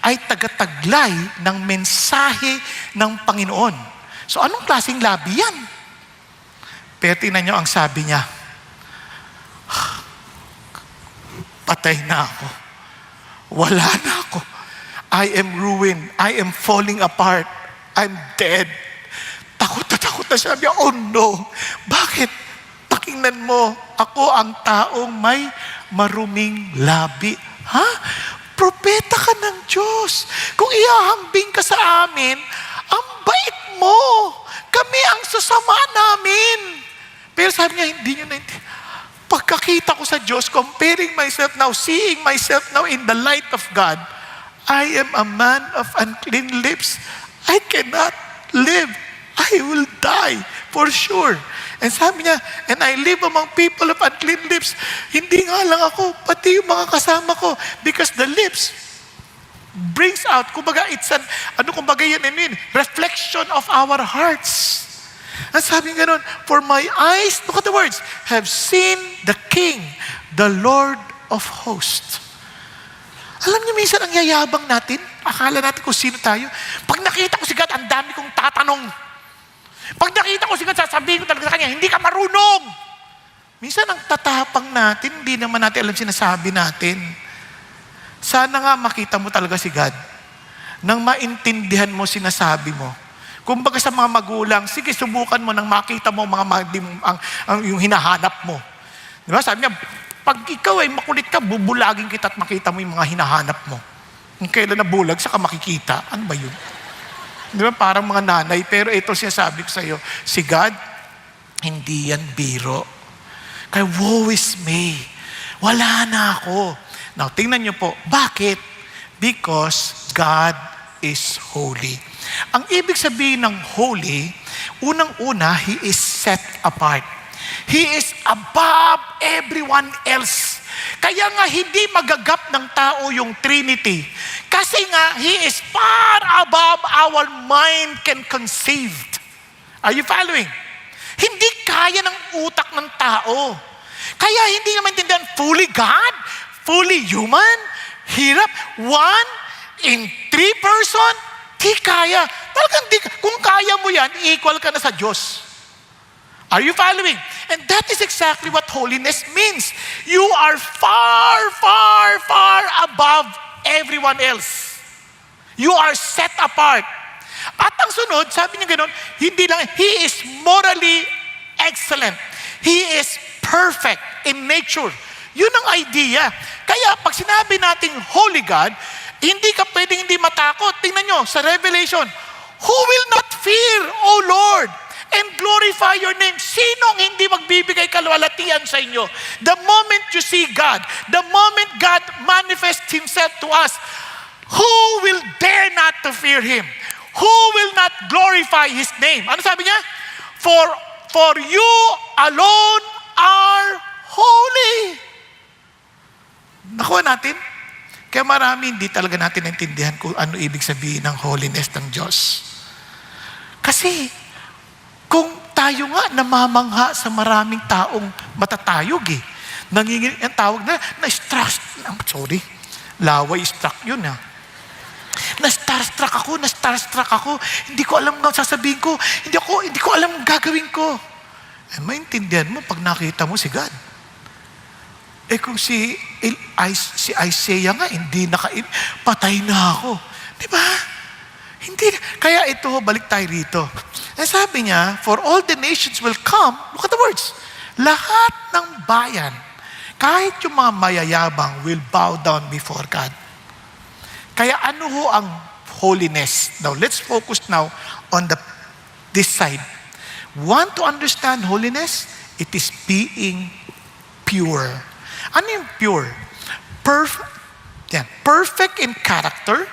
ay tagataglay ng mensahe ng Panginoon. So anong klaseng labi yan? Pero tingnan nyo ang sabi niya, patay na ako. Wala na ako. I am ruined. I am falling apart. I'm dead. Takot na siya. Oh no. Bakit? Pakinggan mo, ako ang taong may maruming labi. Ha? Propeta ka ng Diyos. Kung ihahambing ka sa amin, ang bait mo. Kami ang sasama namin. Pero sabi niya, hindi niyo naintindihan. Pagkakita ko sa Diyos, comparing myself now, seeing myself now in the light of God, I am a man of unclean lips. I cannot live. I will die for sure. And sabi niya, and I live among people of unclean lips. Hindi nga lang ako, pati yung mga kasama ko. Because the lips brings out, kumbaga it's an, reflection of our hearts. And sabi nga nun, for my eyes, look at the words, have seen the King, the Lord of hosts. Alam niyo, minsan ang yayabang natin, akala natin kung sino tayo. Pag nakita ko si God, ang dami kong tatanong. Pag nakita ko si God, sasabihin ko talaga sa kanya, hindi ka marunong. Minsan ang tatapang natin, hindi naman natin alam sinasabi natin. Sana nga makita mo talaga si God. Nang maintindihan mo sinasabi mo. Kumbaga sa mga magulang, sige, subukan mo nang makita mo yung hinahanap mo. Di ba? Sabi niya, pag ikaw ay makulit ka, bubulagin kita at makita mo yung mga hinahanap mo. Kung kailan nabulag, saka makikita. Ano ba yun? Di ba? Parang mga nanay. Pero ito siya sabi ko sa iyo, si God, hindi yan biro. Kaya woe is me. Wala na ako. Now, tingnan niyo po. Bakit? Because God is holy. Ang ibig sabihin ng holy, unang-una, He is set apart. He is above everyone else. Kaya nga hindi magagap ng tao yung Trinity. Kasi nga, He is far above our mind can conceive. Are you following? Hindi kaya ng utak ng tao. Kaya hindi naman tindihan, fully God, fully human, hirap, one in 3 person, di kaya. Talaga Talagang kung kaya mo yan, equal ka na sa Diyos. Are you following? And that is exactly what holiness means. You are far, far, far above everyone else. You are set apart. At ang sunod, sabi niya gano'n, hindi lang, He is morally excellent. He is perfect in nature. Yun ang idea. Kaya pag sinabi nating Holy God, hindi ka pwedeng hindi matakot. Tingnan nyo, sa Revelation, who will not fear, O Lord, and glorify your name? Sinong hindi magbibigay kalwalatian sa inyo? The moment you see God, the moment God manifests Himself to us, who will dare not to fear Him? Who will not glorify His name? Ano sabi niya? For you alone are holy. Nakuha natin? Kaya marami hindi talaga natin naintindihan kung ano ibig sabihin ng holiness ng Diyos. Kasi, kung tayo nga namamangha sa maraming taong matatayog ang tawag na-struck, laway struck yun Na-starstruck ako. Hindi ko alam ang sasabihin ko. Hindi ko alam ang gagawin ko. Maintindihan mo pag nakita mo si God. Kung si Isaiah nga, patay na ako. Di ba? Hindi. Kaya ito, balik tayo rito. Sabi niya, for all the nations will come, look at the words, lahat ng bayan, kahit yung mga mayayabang, will bow down before God. Kaya ano ho ang holiness? Now, let's focus now on this side. Want to understand holiness? It is being pure. Ano yung pure? Perfect in character,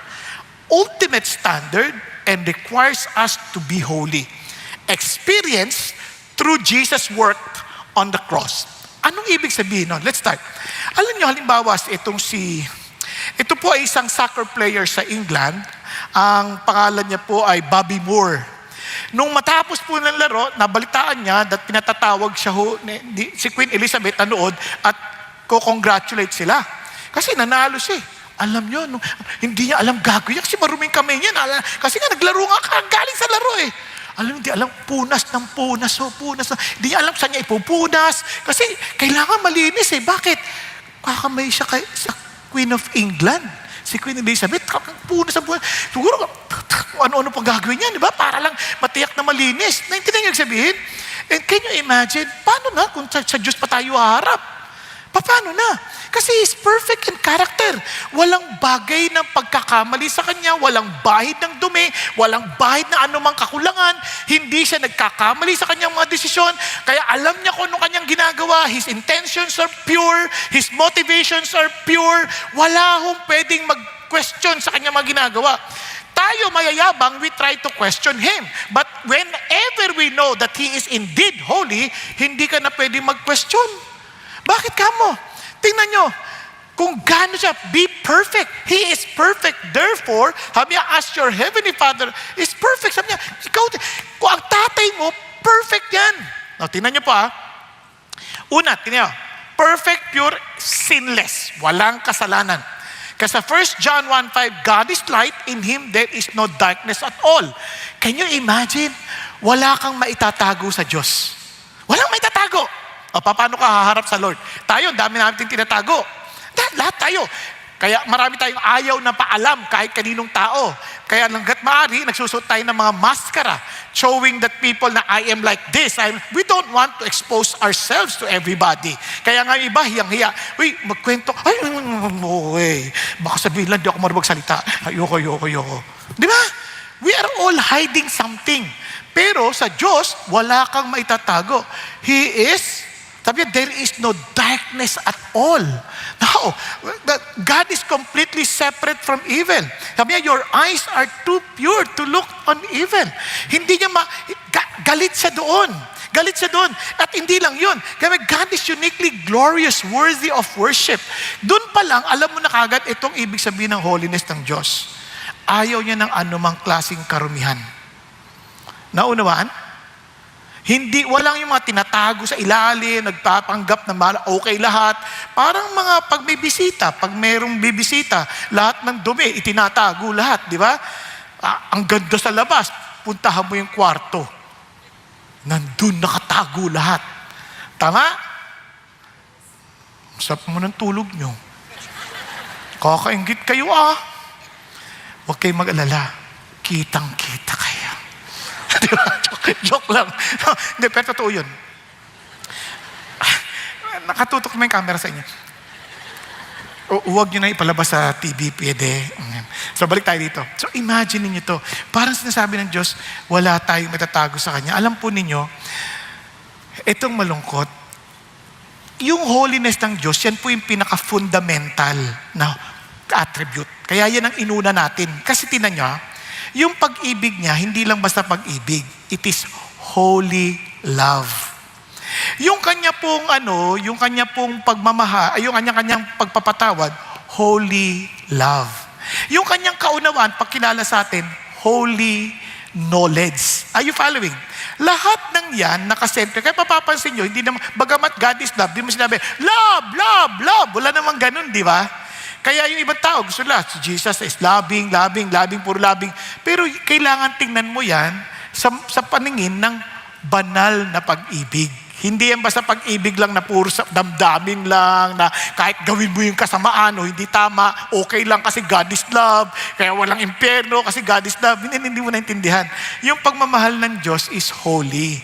ultimate standard, and requires us to be holy. Experience through Jesus' work on the cross. Anong ibig sabihin nun? Let's start. Alam nyo, halimbawa, ito po ay isang soccer player sa England. Ang pangalan niya po ay Bobby Moore. Nung matapos po ng laro, nabalitaan niya at pinatatawag siya si Queen Elizabeth nanood at ko-congratulate sila. Kasi nanalo siya. Alam nyo, hindi niya alam gagawin kasi maruming kamay niya. Kasi nga naglaro nga galing sa laro hindi alam, punas. Hindi niya alam saan niya ipupunas. Kasi kailangan malinis Bakit? Kakamay siya sa Queen of England. Si Queen Elizabeth, punas. Siguro, ano-ano pang gagawin niya, di ba? Para lang matiyak na malinis. Naintindihan niyo sabihin? And can you imagine, paano na kung sa Diyos pa tayo haharap? Paano na? Kasi He's perfect in character. Walang bagay ng pagkakamali sa Kanya, walang bahid ng dumi, walang bahid na anumang kakulangan, hindi siya nagkakamali sa Kanyang mga desisyon, kaya alam niya kung ano Kanyang ginagawa, His intentions are pure, His motivations are pure, wala hong pwedeng mag-question sa Kanyang mga ginagawa. Tayo mayayabang, we try to question Him. But whenever we know that He is indeed holy, hindi ka na pwedeng mag-question. Bakit kamo? Tingnan nyo, kung gaano siya, be perfect. He is perfect. Therefore, sabi niya, as your heavenly Father is perfect. Sabi niya, kung ang tatay mo, perfect yan. Now, tingnan nyo po Una, tingnan nyo, perfect, pure, sinless. Walang kasalanan. Kasi sa 1 John 1:5, God is light, in Him there is no darkness at all. Can you imagine? Wala kang maitatago sa Diyos. Walang maitatago. Paano ka haharap sa Lord? Tayo, dami natin tinatago. Lahat tayo. Kaya marami tayong ayaw na paalam kahit kaninong tao. Kaya hanggat maaari, nagsusuot tayo ng mga maskara showing that people na I am like this. We don't want to expose ourselves to everybody. Kaya nga iba, hiyang-hiya. Magkwento. Baka sabihin lang, di ako marunong magsalita. Ayoko. Di ba? We are all hiding something. Pero sa Diyos, wala kang maitatago. He is, sabi niya, there is no darkness at all. No, God is completely separate from evil. Sabi niya, your eyes are too pure to look on evil. Hindi niya galit siya doon. At hindi lang yun. Kaya God is uniquely glorious, worthy of worship. Doon pa lang, alam mo na kagad itong ibig sabihin ng holiness ng Diyos. Ayaw niya ng anumang klaseng karumihan. Naunawaan? Walang yung mga tinatago sa ilalim, nagpapanggap na okay lahat. Parang mga pag may bisita, pag mayroong bibisita, lahat ng dumi, itinatago lahat, di ba? Ang ganda sa labas, puntahan mo yung kwarto. Nandun nakatago lahat. Tama? Sarap mo ng tulog nyo. Kakaingit kayo Huwag kayong mag-alala. Kitang-kita kayo. Di ba? Joke lang. Hindi, pero totoo yun. Nakatutok mo yung camera sa inyo. Huwag nyo na ipalabas sa TV, pwede. So, balik tayo dito. So, imagine niyo to. Parang sinasabi ng Diyos, wala tayong matatago sa Kanya. Alam po ninyo, itong malungkot, yung holiness ng Diyos, yan po yung pinaka-fundamental na attribute. Kaya yan ang inuna natin. Kasi tinan nyo, yung pag-ibig niya, hindi lang basta pag-ibig. It is holy love. Yung kanya pong yung kanya pong pagmamahal, yung kanyang pagpapatawad, holy love. Yung kanyang kaunawaan, pagkilala sa atin, holy knowledge. Are you following? Lahat ng yan nakasentre. Kaya papapansin nyo, hindi naman, bagamat God is love, di mo sinabi, love, love, love. Wala namang ganun, di ba? Kaya yung ibang tao, gusto nila, si Jesus is loving, loving, loving, puro loving. Pero kailangan tingnan mo yan sa paningin ng banal na pag-ibig. Hindi yan basta pag-ibig lang na puro damdamin lang, na kahit gawin mo yung kasamaan o hindi tama, okay lang kasi God is love, kaya walang impyerno kasi God is love. Hindi mo naintindihan. Yung pagmamahal ng Diyos is holy.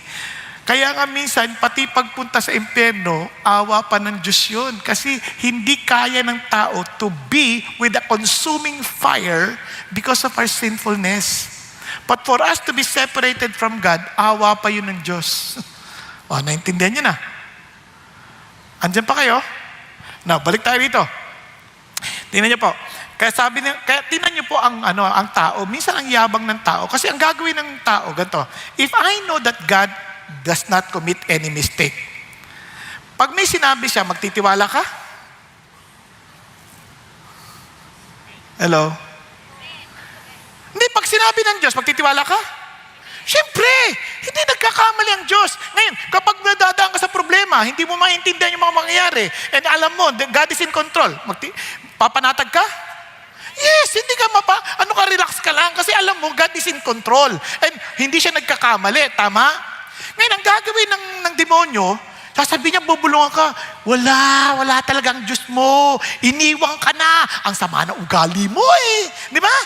Kaya nga minsan, pati pagpunta sa impyerno, awa pa ng Diyos yun. Kasi hindi kaya ng tao to be with a consuming fire because of our sinfulness. But for us to be separated from God, awa pa yun ng Diyos. Naintindihan niyo na. Andyan pa kayo? Now, balik tayo dito. Tingnan niyo po. Kaya tingnan niyo po ang tao. Minsan ang yabang ng tao. Kasi ang gagawin ng tao, ganito. If I know that God does not commit any mistake, pag may sinabi siya, magtitiwala ka? Hello? Hindi, pag sinabi ng Diyos, magtitiwala ka? Siyempre, hindi nagkakamali ang Diyos. Ngayon, kapag nadadaan ka sa problema, hindi mo maintindihan yung mga mangyayari, and alam mo, God is in control, papanatag ka? Yes, hindi ka relax ka lang, kasi alam mo, God is in control. And hindi siya nagkakamali, tama? Ngayon, ang gagawin ng demonyo, sasabihin niya, bubulungan ka, wala talagang Diyos mo, iniwang ka na, ang sama ng ugali mo Di ba?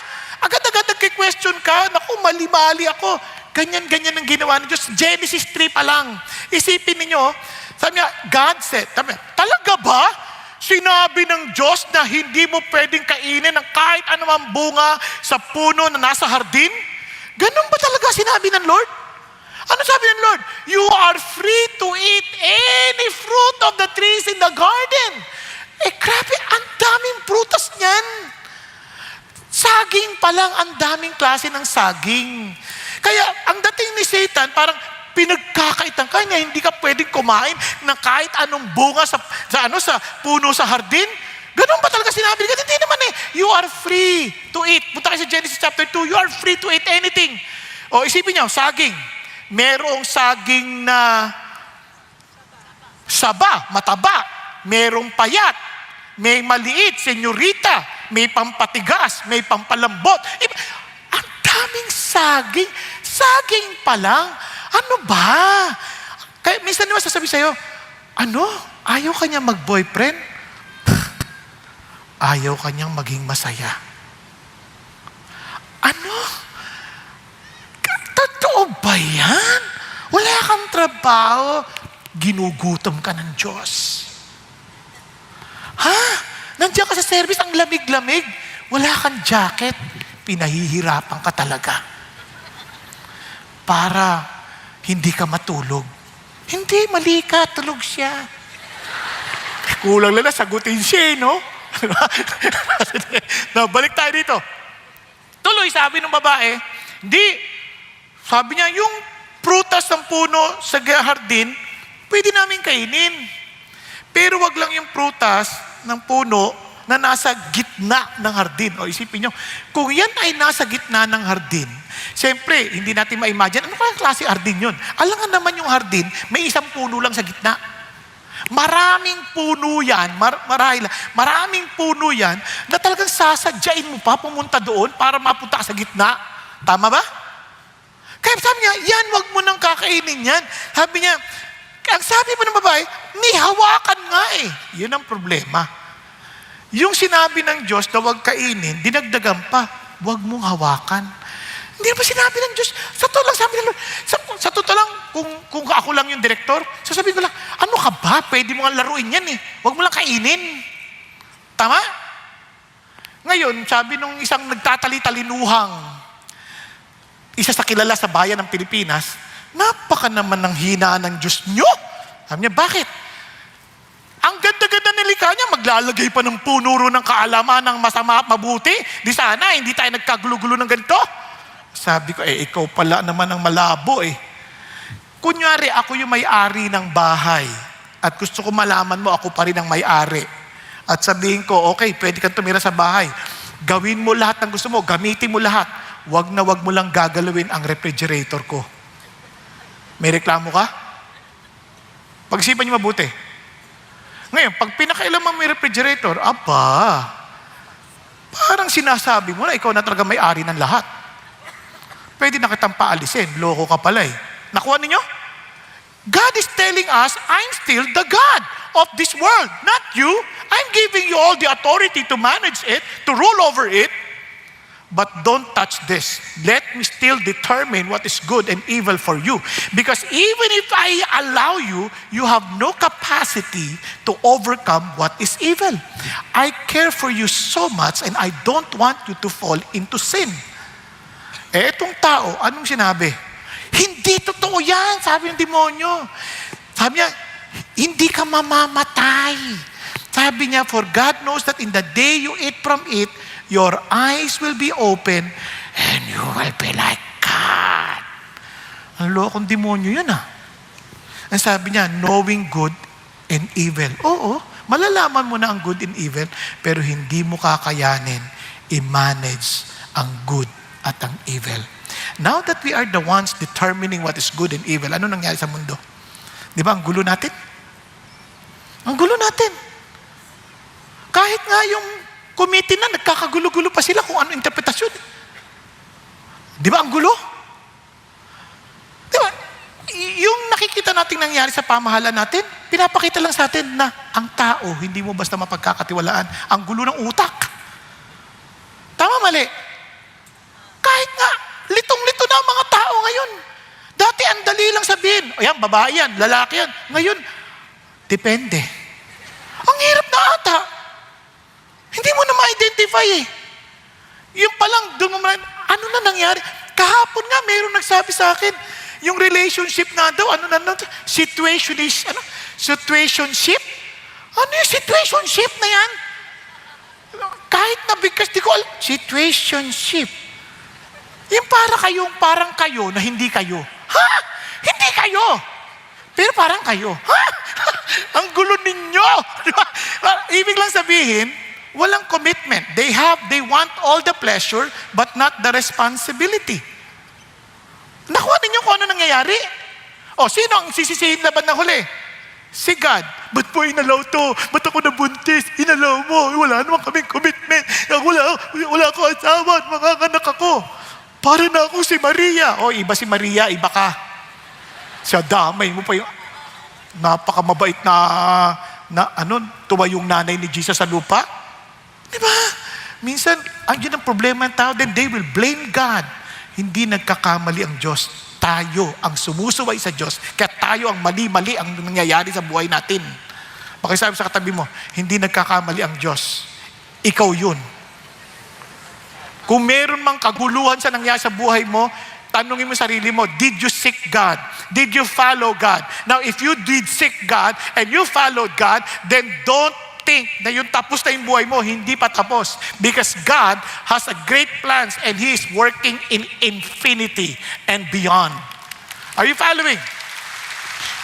Agad-agad nagki-question ka, naku, mali-mali ako. Ganyan-ganyan ang ginawa ng Diyos. Genesis 3 pa lang. Isipin ninyo, sabi niya, God said, talaga ba? Sinabi ng Diyos na hindi mo pwedeng kainin ng kahit anumang bunga sa puno na nasa hardin? Ganun ba talaga sinabi ng Lord? Ano sabi ng Lord? You are free to eat any fruit of the trees in the garden. Grabe, ang daming prutas niyan. Saging pa lang, ang daming klase ng saging. Kaya ang dating ni Satan, parang pinagkakaitan ka niya, hindi ka pwedeng kumain ng kahit anong bunga sa puno sa hardin. Ganun ba talaga sinabi? Hindi naman You are free to eat. Punta kayo sa Genesis chapter 2, you are free to eat anything. Isipin niyo, saging. Merong saging na saba, mataba. Merong payat. May maliit, senyorita. May pampatigas. May pampalambot. Ang daming saging. Saging pa lang. Ano ba? Kaya minsan naman sasabi sa'yo, ayaw ka niya mag-boyfriend? Ayaw ka niyang maging masaya. Totoo ba yan? Wala kang trabaho, ginugutom ka ng Diyos. Nandiyan ka sa service, ang lamig-lamig. Wala kang jacket, pinahihirapan ka talaga. Para hindi ka matulog. Hindi, mali ka, tulog siya. Kulang lang na, sagutin siya, no? Balik tayo dito. Tuloy, sabi ng babae, sabi niya, yung prutas ng puno sa hardin, pwede namin kainin. Pero wag lang yung prutas ng puno na nasa gitna ng hardin. Isipin nyo, kung yan ay nasa gitna ng hardin, siyempre, hindi natin ma-imagine, ano kaya klase hardin yun? Alangan naman yung hardin, may isang puno lang sa gitna. Maraming puno yan, maraming puno yan, na talagang sasadyain mo pa pumunta doon para mapunta ka sa gitna. Tama ba? Kaya sabi niya, yan, wag mo nang kakainin yan. Sabi niya, ang sabi mo ng babae, nihawakan nga eh. Yun ang problema. Yung sinabi ng Diyos na wag kainin, dinagdagan pa, wag mong hawakan. Hindi ba sinabi ng Diyos? Sa totoo lang, sabi ng Lord, sa totoo lang, kung ako lang yung direktor, sasabihin ko lang, ano ka ba? Pwede mo nga laruin yan eh. Wag mo lang kainin. Tama? Ngayon, sabi nung isang nagtatali-talinuhang, isa sa kilala sa bayan ng Pilipinas, napaka naman ng hinaan ng Diyos nyo. Sabi niya, bakit? Ang ganda-ganda nilikha niya, maglalagay pa ng punuro ng kaalaman ng masama at mabuti. Di sana, hindi tayo nagkagulo-gulo ng ganito. Sabi ko, ikaw pala naman ang malabo eh. Kunyari, ako yung may-ari ng bahay at gusto ko malaman mo, ako pa rin ang may-ari. At sabihin ko, okay, pwede kang tumira sa bahay. Gawin mo lahat ng gusto mo, gamitin mo lahat. Wag na wag mo lang gagalawin ang refrigerator ko. May reklamo ka? Pag-isipan niyo mabuti. Ngayon, pag pinakailaman mo yung refrigerator, parang sinasabi mo na ikaw na talaga may-ari ng lahat. Pwede na kitang paalisin. Loko ka pala eh. Nakuha ninyo? God is telling us, I'm still the God of this world, not you. I'm giving you all the authority to manage it, to rule over it. But don't touch this. Let me still determine what is good and evil for you. Because even if I allow you, you have no capacity to overcome what is evil. I care for you so much and I don't want you to fall into sin. Etong tao, anong sinabi? Hindi totoo yan, sabi ng demonyo. Sabi niya, hindi ka mamamatay. Sabi niya, for God knows that in the day you eat from it, your eyes will be open and you will be like God. Ang lokong demonyo yun ah. Ang sabi niya, knowing good and evil. Oo, malalaman mo na ang good and evil, pero hindi mo kakayanin i-manage ang good at ang evil. Now that we are the ones determining what is good and evil, ano nangyari sa mundo? Di ba, ang gulo natin? Ang gulo natin. Kahit nga yung committee na, nagkakagulo-gulo pa sila kung ano interpretasyon. Di ba ang gulo? Di ba? Yung nakikita nating nangyari sa pamahalaan natin, pinapakita lang sa atin na ang tao, hindi mo basta mapagkakatiwalaan. Ang gulo ng utak. Tama, mali? Kahit nga, litong-lito na ang mga tao ngayon. Dati ang dali lang sabihin, ayan, babae yan, lalaki yan. Ngayon, depende. Ang hirap na ata. Hindi mo na ma-identify eh. Yung palang, doon mo ano na nangyari? Kahapon nga, mayroong nagsabi sa akin, yung relationship na daw, situationship? Ano yung situationship na yan? Kahit na bigkas, di ko alam, situationship. Yung parang kayo na hindi kayo. Ha? Hindi kayo. Pero parang kayo. Ha? Ang gulo ninyo. Ibig lang sabihin, walang commitment. They want all the pleasure, but not the responsibility. Nakuha ninyo kung ano nangyayari? O, sino ang sisisihin laban na huli? Si God. Ba't po inalaw to? Ba't ako nabuntis? Inalaw mo. Wala naman kaming commitment. Wala ako asawa at mga anak ako. Para na ako si Maria. O, iba si Maria, iba ka. Siya damay mo pa yung napakamabait na tumayong nanay ni Jesus sa lupa. Diba? Minsan, yun ang problema ng tao, then they will blame God. Hindi nagkakamali ang Diyos. Tayo ang sumusuway sa Diyos. Kaya tayo ang mali-mali ang nangyayari sa buhay natin. Pakisabi sa katabi mo, hindi nagkakamali ang Diyos. Ikaw yun. Kung meron mang kaguluhan sa nangyari sa buhay mo, tanungin mo sarili mo, did you seek God? Did you follow God? Now, if you did seek God and you followed God, then don't think na yung tapos na yung buhay mo, hindi pa tapos. Because God has a great plans and He is working in infinity and beyond. Are you following?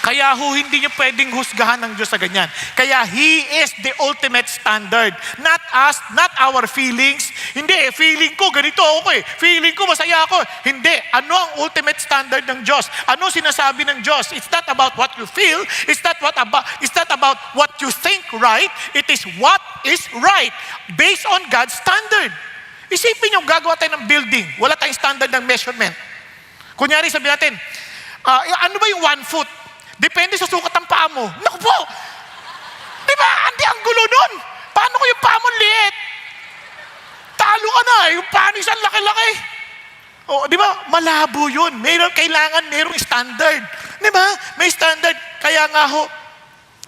Kaya hindi niyo pwedeng husgahan ng Diyos sa ganyan. Kaya He is the ultimate standard. Not us, not our feelings. Hindi, feeling ko, ganito ako eh. Feeling ko, masaya ako. Hindi. Ano ang ultimate standard ng Diyos? Ano sinasabi ng Diyos? It's not about what you feel. It's not about what you think right. It is what is right. Based on God's standard. Isipin niyo, gagawa tayo ng building. Wala tayong standard ng measurement. Kunyari, sabi natin, ano ba yung 1 foot? Depende sa sukat ng paa mo. Naku po! Di ba? Hindi, ang gulo nun. Paano ko yung paa mo liit? Talo ka na. Yung paa mo isang laki-laki. O, di ba? Malabo yun. Kailangan mayroong standard. Di ba? May standard. Kaya nga ho,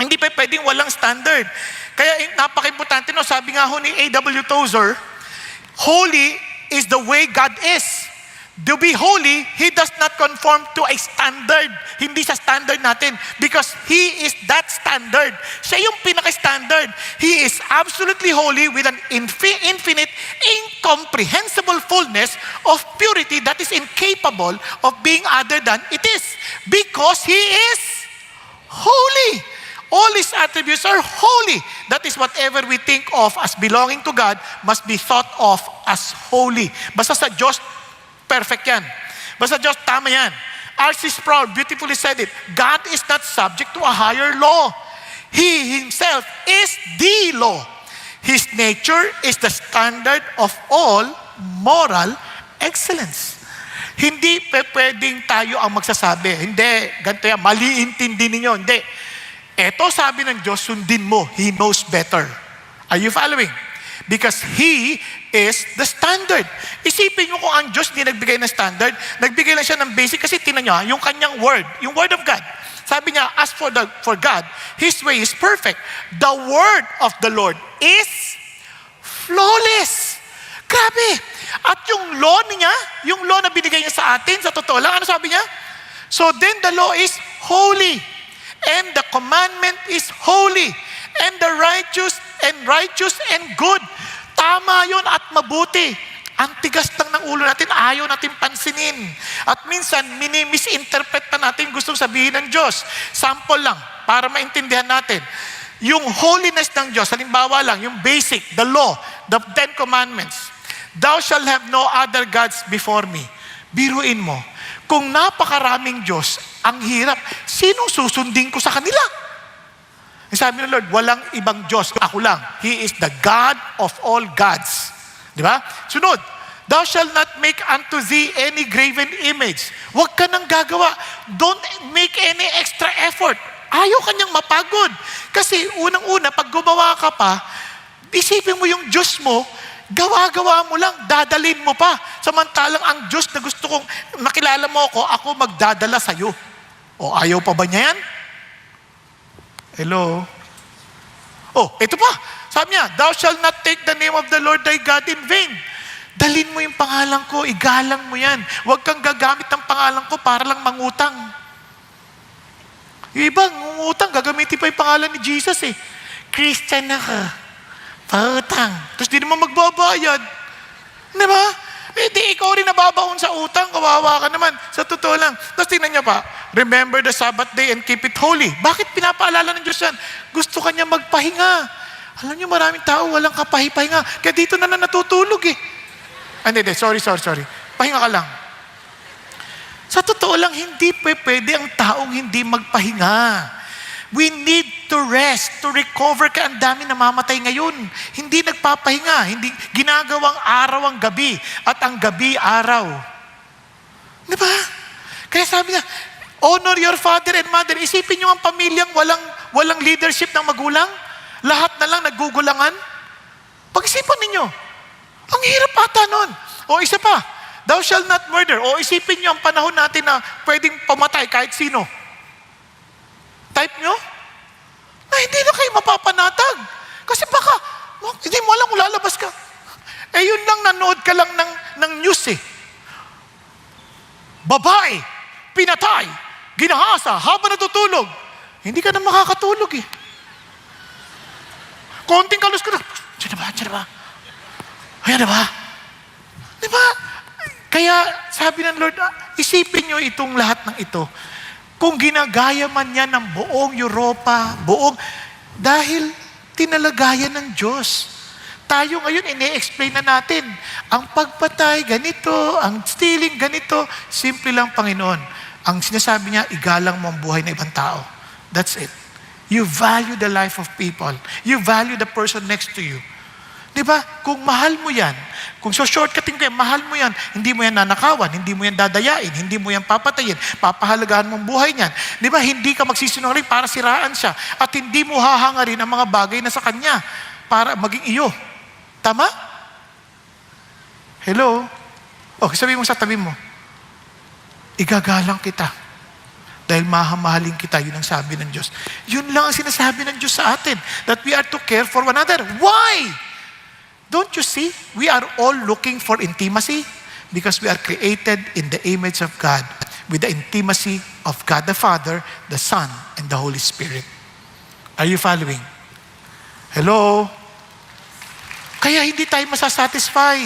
hindi pa pwedeng walang standard. Kaya napaka-importante, no? Sabi nga ho ni A.W. Tozer, holy is the way God is. To be holy, He does not conform to a standard. Hindi sa standard natin. Because He is that standard. Siya yung pinaka-standard. He is absolutely holy with an infinite, incomprehensible fullness of purity that is incapable of being other than it is. Because He is holy. All His attributes are holy. That is whatever we think of as belonging to God must be thought of as holy. Basta sa Diyos, perfect yan. Basta Diyos, tama yan. R.C. Sproul beautifully said it. God is not subject to a higher law. He Himself is the law. His nature is the standard of all moral excellence. Hindi pwedeng tayo ang magsasabi, hindi, ganito yan, mali intindi ninyo. Hindi. Eto sabi ng Diyos, sundin mo. He knows better. Are you following? Because He is the standard. Isipin mo kung ang Diyos hindi nagbigay ng standard, nagbigay lang siya ng basic kasi tinan niyo, yung kanyang word, yung word of God. Sabi niya, as for God, His way is perfect. The word of the Lord is flawless. Grabe. At yung law niya, yung law na binigay niya sa atin, sa totoo lang, ano sabi niya? So then the law is holy. And the commandment is holy. And the righteous and good. Tama yun at mabuti. Ang tigas lang ng ulo natin, ayaw natin pansinin. At minsan, misinterpret pa natin gustong sabihin ng Diyos. Sample lang, para maintindihan natin. Yung holiness ng Diyos, halimbawa lang, yung basic, the law, the 10 commandments. Thou shalt have no other gods before me. Biruin mo, kung napakaraming Diyos, ang hirap, sinong susundin ko sa kanila? Sabi ng Lord, walang ibang Diyos, ako lang. He is the God of all gods. Di ba? Sunod, thou shalt not make unto thee any graven image. Huwag ka nang gagawa. Don't make any extra effort. Ayaw ka niyang mapagod. Kasi unang-una, pag gumawa ka pa, isipin mo yung Diyos mo, gawa-gawa mo lang, dadalin mo pa. Samantalang ang Diyos na gusto kong makilala mo ako magdadala sa'yo. O ayaw pa ba niya yan? Hello? Oh, ito pa. Sabi niya, thou shalt not take the name of the Lord thy God in vain. Dalin mo yung pangalan ko, igalang mo yan. Huwag kang gagamit ng pangalan ko para lang mangutang. Yung iba, ngutang, gagamitin pa yung pangalan ni Jesus eh. Christian na ka. Pautang. Tapos di naman magbabayad. Di ba? Eh di ikaw rin nababaon sa utang, kawawa ka naman. Sa totoo lang. Tapos tingnan niya pa, remember the Sabbath day and keep it holy. Bakit pinapaalala ng Diyos yan? Gusto kanya magpahinga. Alam niyo, maraming tao walang kapahi-pahinga. Kaya dito na natutulog eh. Hindi, sorry. Pahinga ka lang. Sa totoo lang, hindi pwede ang taong hindi magpahinga. We need to rest, to recover. Kaya ang dami namamatay ngayon. Hindi nagpapahinga. Hindi ginagawang araw ang gabi at ang gabi araw. Di ba? Kaya sabi niya, honor your father and mother. Isipin niyo ang pamilyang walang leadership ng magulang. Lahat na lang naggugulangan. Pag-isipan ninyo. Ang hirap ata nun. O isa pa, thou shalt not murder. O isipin niyo ang panahon natin na pwedeng pamatay kahit sino. Type nyo? Na hindi na kayo mapapanatag. Kasi baka, hindi mo alam kung lalabas ka. Eh yun lang, nanood ka lang ng news eh. Babae, pinatay, ginahasa, habang natutulog. Hindi ka na makakatulog eh. Konting kalos ka na. Diyan na ba? Ayan na ba? Di ba? Kaya sabi ng Lord, isipin nyo itong lahat ng ito. Kung ginagaya man yan ng buong Europa, dahil tinalagayan ng Diyos. Tayo ngayon, ini-explain na natin. Ang pagpatay, ganito, ang stealing, ganito. Simple lang, Panginoon. Ang sinasabi niya, igalang mo ang buhay ng ibang tao. That's it. You value the life of people. You value the person next to you. Di ba? Kung mahal mo yan, kung shortcutting ko yan, mahal mo yan, hindi mo yan nanakawan, hindi mo yan dadayain, hindi mo yan papatayin, papahalagahan mong buhay niyan. Di ba? Hindi ka magsisinungaling para siraan siya. At hindi mo hahangarin ang mga bagay na sa kanya para maging iyo. Tama? Hello? O, sabihin mo sa tabi mo, igagalang kita. Dahil mahamahalin kita, yun ang sabi ng Diyos. Yun lang ang sinasabi ng Diyos sa atin, that we are to care for one another. Why? Don't you see? We are all looking for intimacy because we are created in the image of God with the intimacy of God the Father, the Son, and the Holy Spirit. Are you following? Hello? Kaya hindi tayo masasatisfy.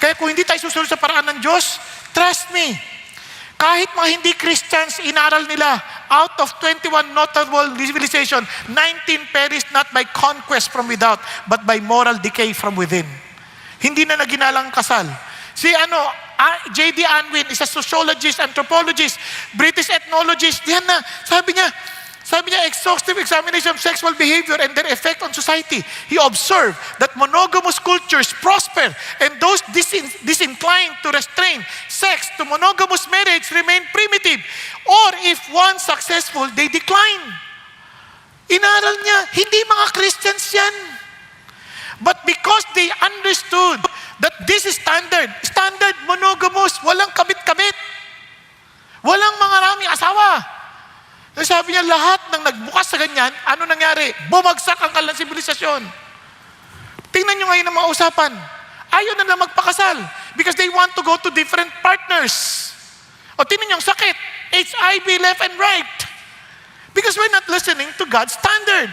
Kaya kung hindi tayo susunod sa paraan ng Diyos, trust me, kahit mga hindi Christians, inaral nila, out of 21 notable civilization, 19 perished not by conquest from without, but by moral decay from within. Hindi na naginalang kasal. Si J.D. Unwin, is a sociologist, anthropologist, British ethnologist, yan na, sabi niya, exhaustive examination of sexual behavior and their effect on society. He observed that monogamous cultures prosper and those disinclined to restrain sex to monogamous marriage remain primitive. Or if once successful, they decline. Inaral niya, hindi mga Christians yan. But because they understood that this is standard monogamous, walang kabit-kabit. Walang mga raming asawa. Sabi niya, lahat ng nagbukas sa ganyan, ano nangyari? Bumagsak ang kalang sibilisasyon. Tingnan niyo ngayon ang mga usapan. Ayaw na magpakasal because they want to go to different partners. O tingnan niyo ang sakit. HIV left and right. Because we're not listening to God's standard.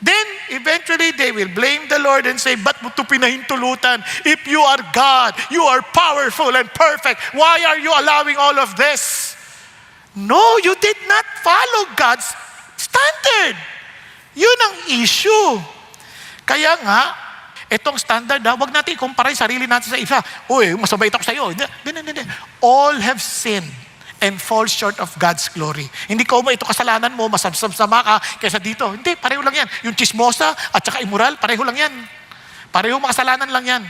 Then, eventually, they will blame the Lord and say, ba't mo ito pinahintulutan? If you are God, you are powerful and perfect. Why are you allowing all of this? No, you did not follow God's standard. Yun ang issue. Kaya nga, itong standard, wag natin ikumpara yung sarili natin sa isa. Uy, masabait ako sa iyo. Hindi. All have sinned and fall short of God's glory. Hindi ko ito kasalanan mo, masama ka kaysa dito. Hindi, pareho lang yan. Yung chismosa at saka immoral, pareho lang yan. Pareho makasalanan lang yan.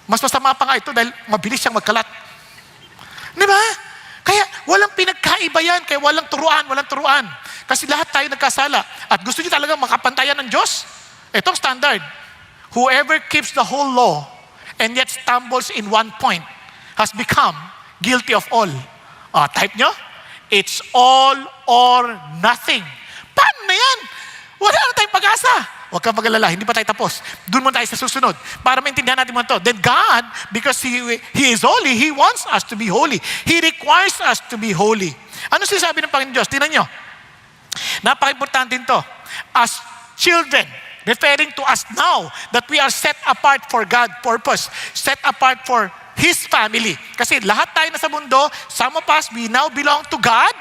Mas masama pa nga ito dahil mabilis siyang magkalat. Di ba? Kaya walang pinagkaiba yan, kaya walang turuan. Kasi lahat tayo nagkasala. At gusto niyo talaga makapantayan ng Diyos? Itong standard. Whoever keeps the whole law and yet stumbles in one point has become guilty of all. Type nyo? It's all or nothing. Paano na yan? Wala na tayong pag-asa. Huwag kang mag-alala, hindi pa tayo tapos. Doon muna tayo sa susunod. Para maintindihan natin mo ito. Then God, because He is holy, He wants us to be holy. He requires us to be holy. Ano sinasabi ng Panginoon Diyos? Tingnan nyo. Napaka-importante ito. As children, referring to us now, that we are set apart for God's purpose. Set apart for His family. Kasi lahat tayo na sa mundo, some of us, we now belong to God.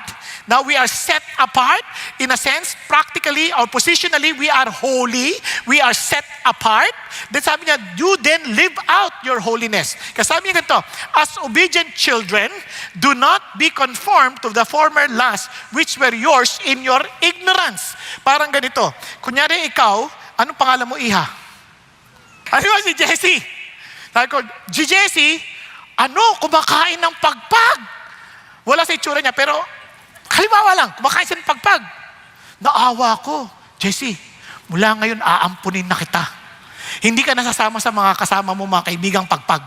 Now we are set apart. In a sense, practically or positionally, we are holy. We are set apart. Then sabi niya, you then live out your holiness. Kasi sabi niya ganito, as obedient children, do not be conformed to the former lusts which were yours in your ignorance. Parang ganito. Kunyari ikaw, anong pangalan mo, Iha? Ano ba si Jessie? Sabi ko, Jessie, kumakain ng pagpag. Wala sa itsura niya, pero halimbawa lang, kumakain siya ng pagpag. Naawa ko, Jessie, mula ngayon aampunin na kita. Hindi ka nasasama sa mga kasama mo, mga kaibigang pagpag.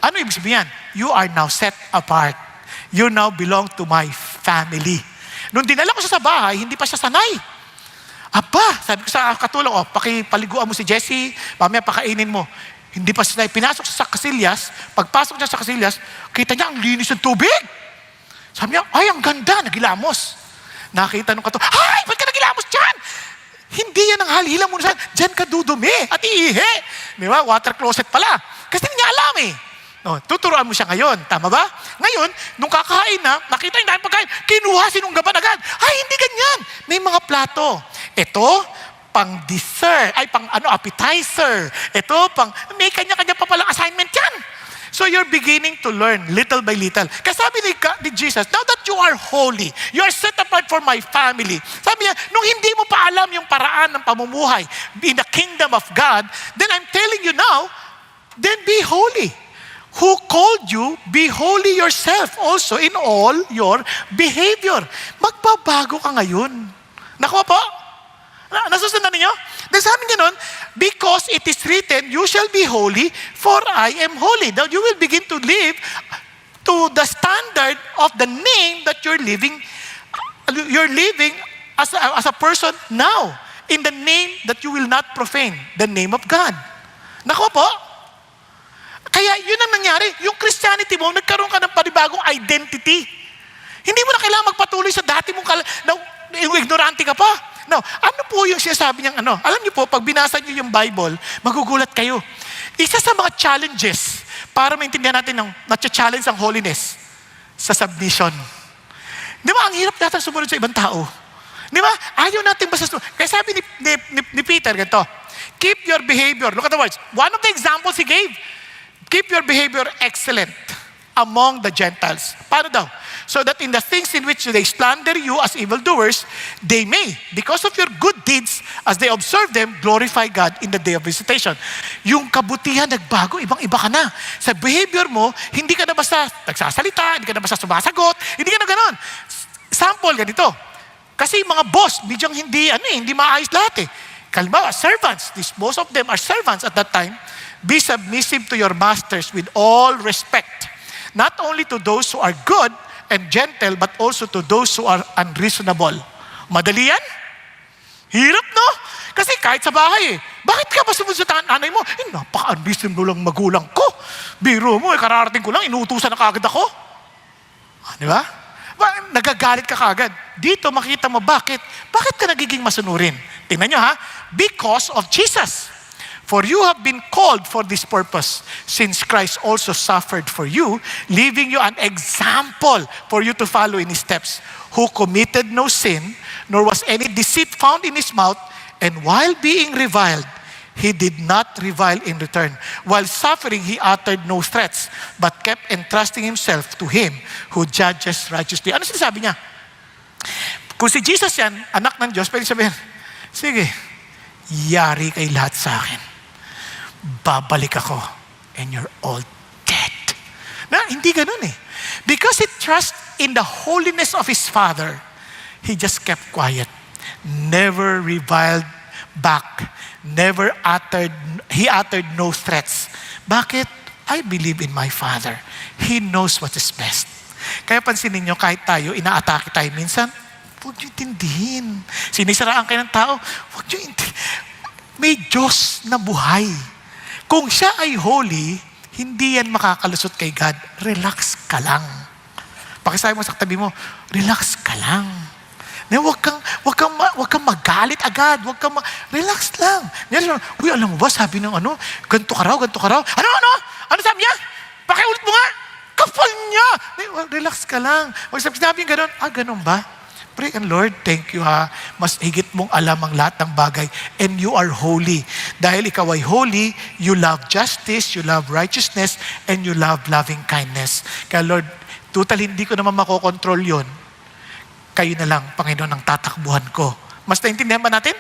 Ano ibig sabihin? You are now set apart. You now belong to my family. Nung dinala ko siya sa bahay, hindi pa siya sanay. Aba, sabi ko sa katulong, pakipaliguan mo si Jessie, mamaya pakainin mo. Hindi pa siya, pinasok siya sa kasilyas, pagpasok niya sa kasilyas, kita niya ang linis ng tubig. Sabi niya, ay, ang ganda, nagilamos. Nakita nung katulong, ay, ba't ka nagilamos dyan? Hindi yan ang halila mo na dyan ka dudumi at iihi. Di ba? Water closet pala. Kasi hindi niya alam eh. No, tuturuan mo siya ngayon. Tama ba? Ngayon, nung kakain na, nakita yung dahil pagkain, kinuha sinunggaban agad. Ay, hindi ganyan. May mga plato. Ito, pang dessert. Ay, pang appetizer. Ito, may kanya-kanya pa palang assignment yan. So you're beginning to learn little by little. Kaya sabi ni Jesus, now that you are holy, you are set apart for my family. Sabi niya, nung hindi mo pa alam yung paraan ng pamumuhay in the kingdom of God, then I'm telling you now, then be holy. Who called you, be holy yourself also in all your behavior. Magbabago ka ngayon. Nakuha po? Nasusundan ninyo? Then sabi niya nun, because it is written, you shall be holy, for I am holy. Now you will begin to live to the standard of the name that you're living as a person now, in the name that you will not profane, the name of God. Nakuha po? Kaya yun ang nangyari. Yung Christianity mo, nagkaroon ka ng panibagong identity. Hindi mo na kailangan magpatuloy sa dati mong ignorante ka pa. Now, ano po yung sinasabi niyang ano? Alam niyo po, pag binasa niyo yung Bible, magugulat kayo. Isa sa mga challenges para maintindihan natin ng na-challenge ang holiness sa submission. Di ba, ang hirap natin sumunod sa ibang tao. Di ba? Ayaw natin basta sumunod. Kaya sabi ni Peter, ganito, keep your behavior. Look at the words. One of the examples he gave, keep your behavior excellent among the Gentiles. Paano daw? So that in the things in which they slander you as evildoers, they may, because of your good deeds, as they observe them, glorify God in the day of visitation. Yung kabutihan nagbago, ibang-iba ka na. Sa behavior mo, hindi ka na basta nagsasalita, hindi ka na basta sumasagot, hindi ka na ganon. Sample, ganito. Kasi mga boss, bidyang hindi maayos lahat eh. Kalma, servants, most of them are servants at that time. Be submissive to your masters with all respect. Not only to those who are good and gentle, but also to those who are unreasonable. Madali yan? Hirap, no? Kasi kahit sa bahay bakit ka ba sumunod sa nanay mo? Napaka-unreasonable lang magulang ko. Biro mo, kararating ko lang, inuutusan na kagad ako. Di ba? Nagagalit ka kagad. Dito makita mo bakit ka nagiging masunurin. Tingnan nyo ha, because of Jesus. For you have been called for this purpose, since Christ also suffered for you, leaving you an example for you to follow in his steps, who committed no sin, nor was any deceit found in his mouth, and while being reviled, he did not revile in return. While suffering, he uttered no threats, but kept entrusting himself to him who judges righteously. Ano sinasabi niya? Kung si Jesus yan, anak ng Diyos, pwede sabihin, sige, yari kay lahat sa akin. Babalik ako and you're all dead. Hindi ganun eh. Because he trusts in the holiness of his Father, he just kept quiet. Never reviled back. He uttered no threats. Bakit? I believe in my Father. He knows what is best. Kaya pansinin nyo, kahit tayo, inaatake tayo minsan, huwag nyo intindihin. Sinisiraan kayo ng tao, huwag nyo intindihin. May Diyos na buhay. Kung siya ay holy, hindi yan makakalusot kay God. Relax ka lang. Pakisabi mo sa katabi mo, relax ka lang. Huwag kang magalit agad. Relax lang. Uy, alam mo ba, sabi ng ganito ka raw. Ano sabi niya? Pakiulit mo nga. Kapal niya. Relax ka lang. Huwag sabi gano'n, ganun ba? Pray and Lord, thank you ha. Mas higit mong alam ang lahat ng bagay. And you are holy. Dahil ikaw ay holy, you love justice, you love righteousness, and you love loving kindness. Kaya Lord, total hindi ko naman makokontrol yon. Kayo na lang, Panginoon, ang tatakbuhan ko. Mas naintindihan ba natin?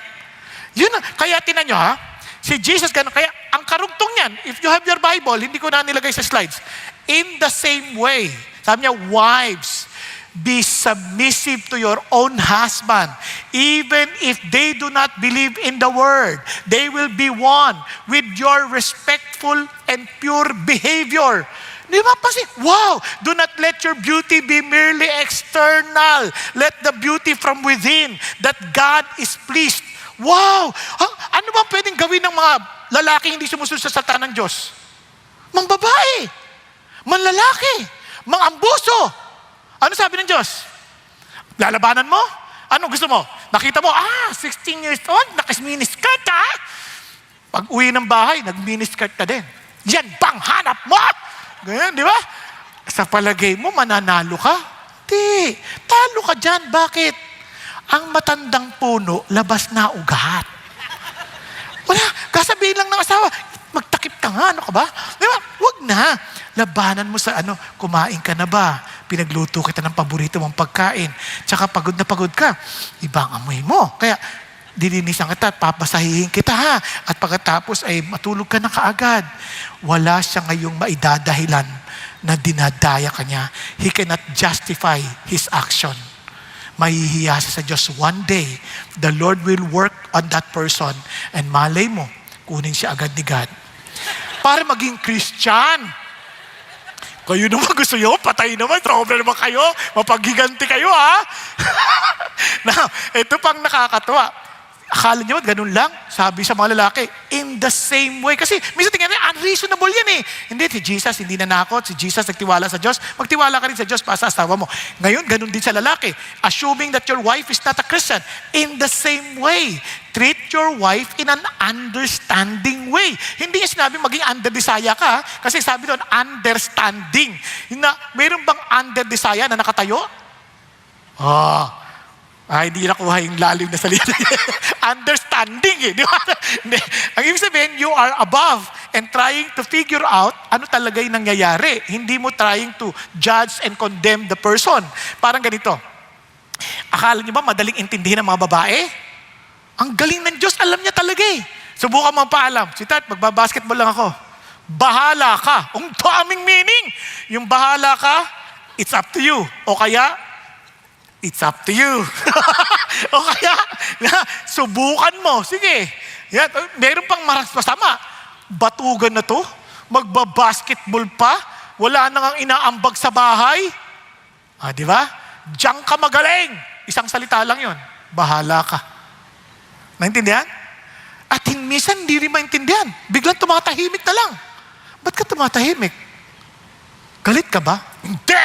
Yun na. Kaya tinan nyo ha, si Jesus, kaya ang karugtong niyan, if you have your Bible, hindi ko na nilagay sa slides. In the same way, sabi niya, wives, be submissive to your own husband. Even if they do not believe in the word, they will be won with your respectful and pure behavior. Di ba kasi, wow, do not let your beauty be merely external. Let the beauty from within, that God is pleased. Wow! Ano ba pwedeng gawin ng mga lalaking hindi sumusunod sa salita ng Diyos? Mang babae, mang lalaki, mang ambuso. Ano sabi ng Diyos? Lalabanan mo? Ano gusto mo? Nakita mo, 16 years old, nakis-miniskirt ha? Pag uwi ng bahay, nag-miniskirt ka din. Yan bang hanap mo? Ganyan, di ba? Sa palagay mo, mananalo ka? Di. Talo ka dyan. Bakit? Ang matandang puno, labas na ugat. Wala. Kasabihin lang ng asawa, magtakip ka nga, ano ka ba? Di ba? Huwag na. Labanan mo sa kumain ka na ba? Pinagluto kita ng paborito mong pagkain. Tsaka pagod na pagod ka, ibang amoy mo. Kaya, dilinisan kita at papasahihin kita ha. At pagkatapos ay matulog ka na kaagad. Wala siya ngayong maidadahilan na dinadaya ka niya. He cannot justify his action. Mahihiya siya sa Diyos. One day, the Lord will work on that person and malay mo, kunin siya agad ni God. Para maging Christian. Kayo naman gusto nyo, patay naman, trouble naman kayo, mapaghiganti kayo ha. Now, ito pang nakakatuwa. Akala nyo, ganun lang, sabi sa mga lalaki, in the same way. Kasi minsan tingnan nyo, unreasonable yan eh. Hindi, si Jesus hindi nanakot, si Jesus nagtiwala sa Diyos, magtiwala ka rin sa Diyos para sa asawa mo. Ngayon, ganun din sa lalaki. Assuming that your wife is not a Christian, in the same way, treat your wife in an understanding way. Hindi niya sinabi maging under-desire ka, kasi sabi doon, understanding. Mayroon bang under-desire na nakatayo? Hindi nakuha yung lalim na salita. Understanding eh. Di ba? Ang ibig sabihin, you are above and trying to figure out ano talaga yung nangyayari. Hindi mo trying to judge and condemn the person. Parang ganito. Akala niyo ba madaling intindihin ng mga babae? Ang galing ng Diyos, alam niya talaga eh. Subukan mo paalam. Sweetheart, magbabasketball lang ako. Bahala ka. Ang daming meaning. Yung bahala ka, it's up to you. O kaya, it's up to you. O kaya, subukan mo. Sige. Yan. Meron pang masama. Batugan na to. Magbabasketball pa. Wala nang ang inaambag sa bahay. Di ba? Diyan ka magaling. Isang salita lang yon. Bahala ka. Naintindihan? At minsan hindi rin maintindihan. Biglang tumatahimik na lang. Ba't ka tumatahimik? Galit ka ba? Hindi!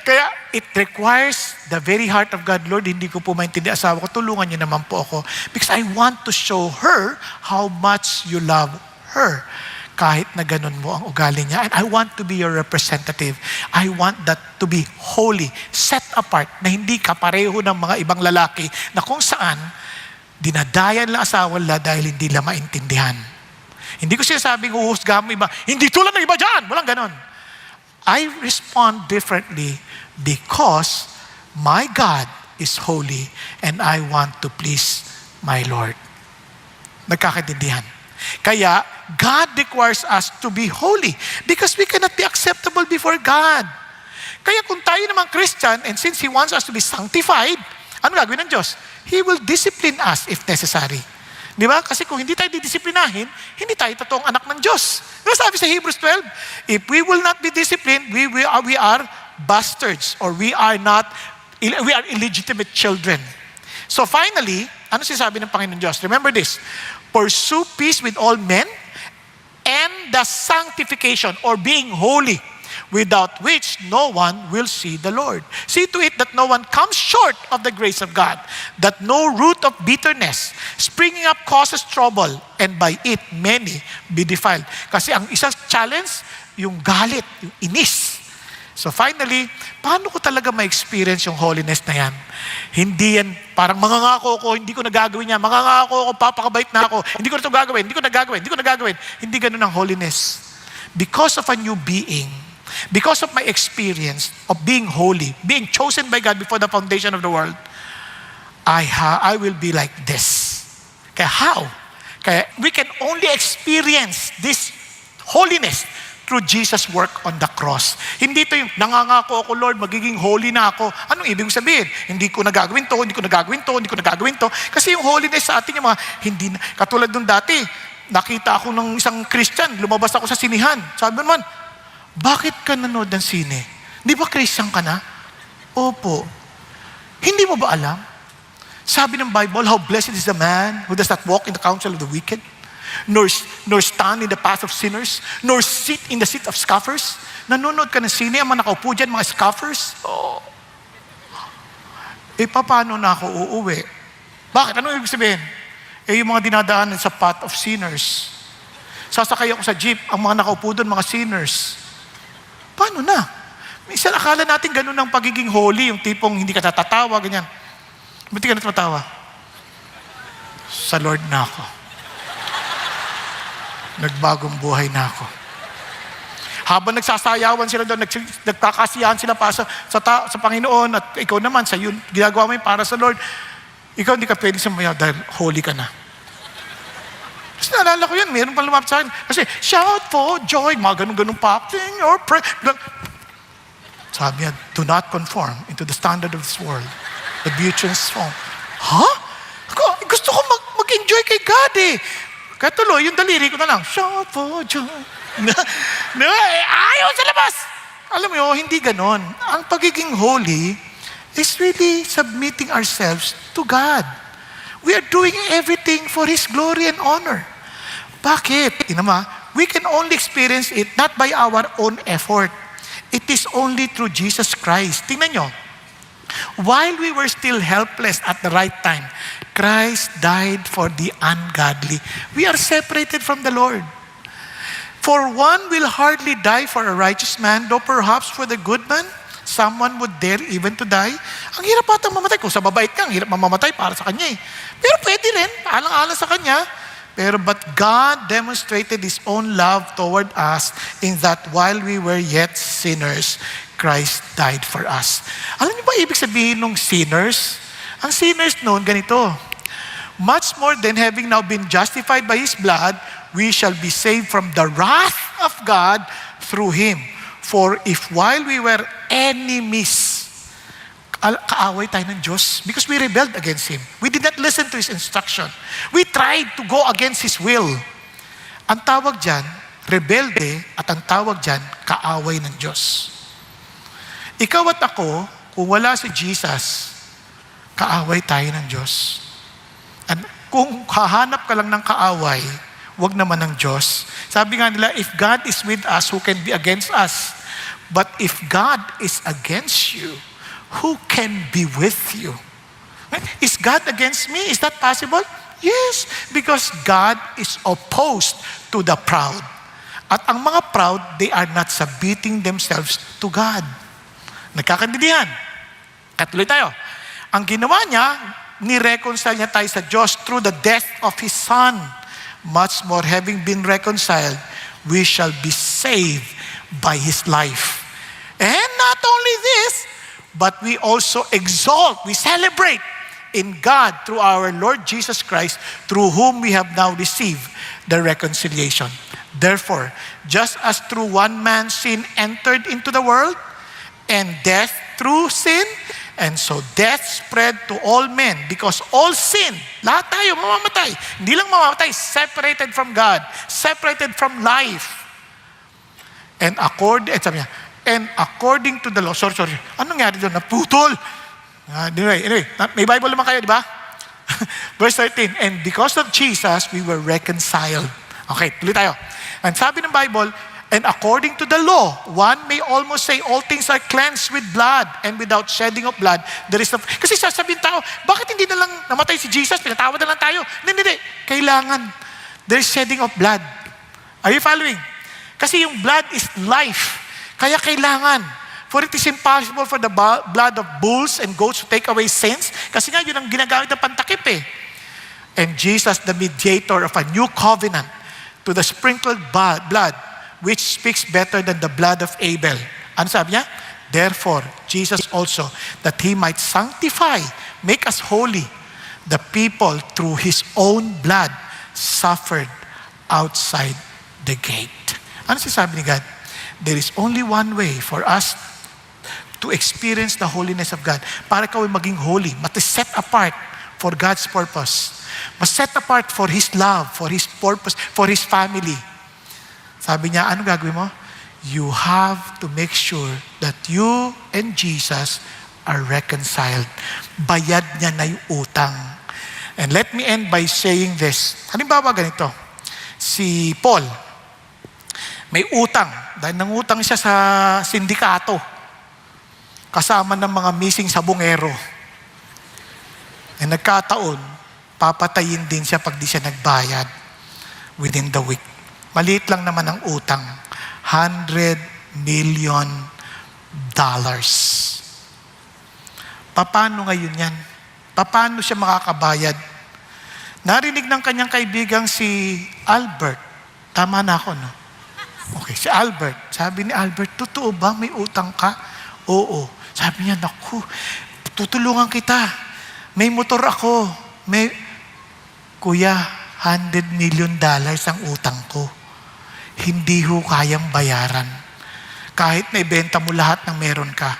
Kaya it requires the very heart of God. Lord, hindi ko po maintindihan asawa ko. Tulungan niyo naman po ako. Because I want to show her how much you love her. Kahit na ganun mo ang ugali niya. And I want to be your representative. I want that to be holy, set apart, na hindi ka pareho ng mga ibang lalaki na kung saan dinadayan lang asawa nila dahil hindi lang maintindihan. Hindi ko sinasabing uhusgahan mo iba. Hindi tulad ng iba dyan. Walang ganon. I respond differently because my God is holy and I want to please my Lord. Nagkakaintindihan. Kaya, God requires us to be holy because we cannot be acceptable before God. Kaya kung tayo namang Christian and since He wants us to be sanctified, ano gagawin ng Diyos? He will discipline us if necessary. Di ba? Kasi kung hindi tayo didisiplinahin, hindi tayo totoong anak ng Diyos. Diba sabi sa Hebrews 12, if we will not be disciplined, we are bastards or we are illegitimate children. So finally, ano sinasabi ng Panginoon Diyos? Remember this, pursue peace with all men and the sanctification or being holy, without which no one will see the Lord. See to it that no one comes short of the grace of God, that no root of bitterness springing up causes trouble, and by it many be defiled. Kasi ang isang challenge, yung galit, yung inis. So finally, paano ko talaga ma-experience yung holiness na yan? Hindi yan parang mangangako ko, hindi ko nagagawin yan. Mangangako ko, papakabait na ako. Hindi ko na ito gagawin, hindi ko nagagawin. Hindi ganun ang holiness. Because of a new being, because of my experience of being holy, being chosen by God before the foundation of the world, I will be like this. Kaya how? Kaya we can only experience this holiness through Jesus' work on the cross. Hindi ito yung nangangako ako, Lord, magiging holy na ako. Anong ibig sabihin? Hindi ko nagagawin to. Kasi yung holiness sa atin, yung mga, katulad nung dati, nakita ako ng isang Christian, lumabas ako sa sinihan. Sabi naman, bakit ka nanood ng sine? Di ba Christian ka na? Opo. Hindi mo ba alam? Sabi ng Bible, how blessed is the man who does not walk in the counsel of the wicked, nor stand in the path of sinners, nor sit in the seat of scoffers. Nanonood ka ng sine, ang mga nakaupo dyan, mga scoffers. Paano na ako uuwi? Bakit? Ano ibig sabihin? Yung mga dinadaanan sa path of sinners. Sasakay ako sa jeep, ang mga nakaupo doon, mga sinners. Paano na? Minsan akala natin ganun ang pagiging holy, yung tipong hindi ka tatatawa, ganyan. Ba't ka na tumatawa? Sa Lord na ako. Nagbagong buhay na ako. Habang nagsasayawan sila doon, nagkakasiyahan sila pa sa Panginoon at ikaw naman, sa yun, ginagawa mo yun para sa Lord, ikaw hindi ka pwede sumayaw dahil holy ka na. Kasi naalala ko yan, meron pang lumapit sa akin. Kasi, shout for joy, mga ganun-ganun pa, sing or pray. Sabi niya, do not conform into the standard of this world. The beauty and song. Gusto ko mag-enjoy kay God eh. Kaya tuloy, yung daliri ko na lang, shout for joy. Ayaw sa labas! Alam mo yun, hindi ganon. Ang pagiging holy is really submitting ourselves to God. We are doing everything for His glory and honor. Bakit? We can only experience it not by our own effort. It is only through Jesus Christ. Tingnan nyo. While we were still helpless at the right time, Christ died for the ungodly. We are separated from the Lord. For one will hardly die for a righteous man, though perhaps for the good man, someone would dare even to die. Ang hirap atang mamatay. Kung sa babait ka, ang hirap mamamatay para sa kanya eh. Pero pwede rin, alang-alang sa kanya. But God demonstrated His own love toward us in that while we were yet sinners, Christ died for us. Alam niyo ba ibig sabihin ng sinners? Ang sinners noon, ganito. Much more than having now been justified by His blood, we shall be saved from the wrath of God through Him. For if while we were enemies, kaaway tayo ng Diyos because we rebelled against Him. We did not listen to His instruction. We tried to go against His will. Ang tawag dyan, rebelde, at ang tawag dyan, kaaway ng Diyos. Ikaw at ako, kung wala si Jesus, kaaway tayo ng Diyos. At kung hahanap ka lang ng kaaway, wag naman ng Diyos. Sabi nga nila, if God is with us, who can be against us? But if God is against you, who can be with you? Is God against me? Is that possible? Yes, because God is opposed to the proud. At ang mga proud, they are not submitting themselves to God. Nagkakaintindihan? Katuloy tayo. Ang ginawa niya, ni-reconcile niya tayo sa Diyos through the death of His Son. Much more, having been reconciled, we shall be saved by His life. And not only this, but we also exalt, we celebrate in God through our Lord Jesus Christ, through whom we have now received the reconciliation. Therefore, just as through one man sin entered into the world, and death through sin, and so death spread to all men because all sin. Lahat tayo mamamatay. Hindi lang mamamatay, separated from God, separated from life. And according to the law, sorry. Anong nangyari doon? Naputol. Anyway, may Bible naman kayo, di ba? Verse 13, and because of Jesus, we were reconciled. Okay, tuloy tayo. And sabi ng Bible, and according to the law, one may almost say all things are cleansed with blood, and without shedding of blood, there is no... Kasi sasabihin tao, bakit hindi na lang namatay si Jesus? Pinatawad na lang tayo. Hindi. Kailangan. There's shedding of blood. Are you following? Kasi yung blood is life. Kaya kailangan. For it is impossible for the blood of bulls and goats to take away sins. Kasi nga, yun ang ginagamit ng pantakip eh. And Jesus, the mediator of a new covenant, to the sprinkled blood, which speaks better than the blood of Abel. Ano sabi niya? Therefore, Jesus also, that He might sanctify, make us holy, the people through His own blood suffered outside the gate. Ano sabi ni God? There is only one way for us to experience the holiness of God. Para ikaw ay maging holy, set apart for God's purpose. Set apart for His love, for His purpose, for His family. Sabi niya, ano gagawin mo? You have to make sure that you and Jesus are reconciled. Bayad niya na yung utang. And let me end by saying this. Halimbawa ganito, si Paul, may utang. Dahil nangutang siya sa sindikato. Kasama ng mga missing sabongero. And nagkataon, papatayin din siya pag di siya nagbayad within the week. Maliit lang naman ang utang. $100 million. Paano ngayon yan? Paano siya makakabayad? Narinig ng kanyang kaibigang si Albert Tama na ako, no? Okay, si Albert. Sabi ni Albert, totoo ba may utang ka? Oo. Sabi niya, naku, tutulungan kita. May motor ako. Kuya, $100 million ang utang ko. Hindi ho kayang bayaran. Kahit na ibenta mo lahat ng meron ka.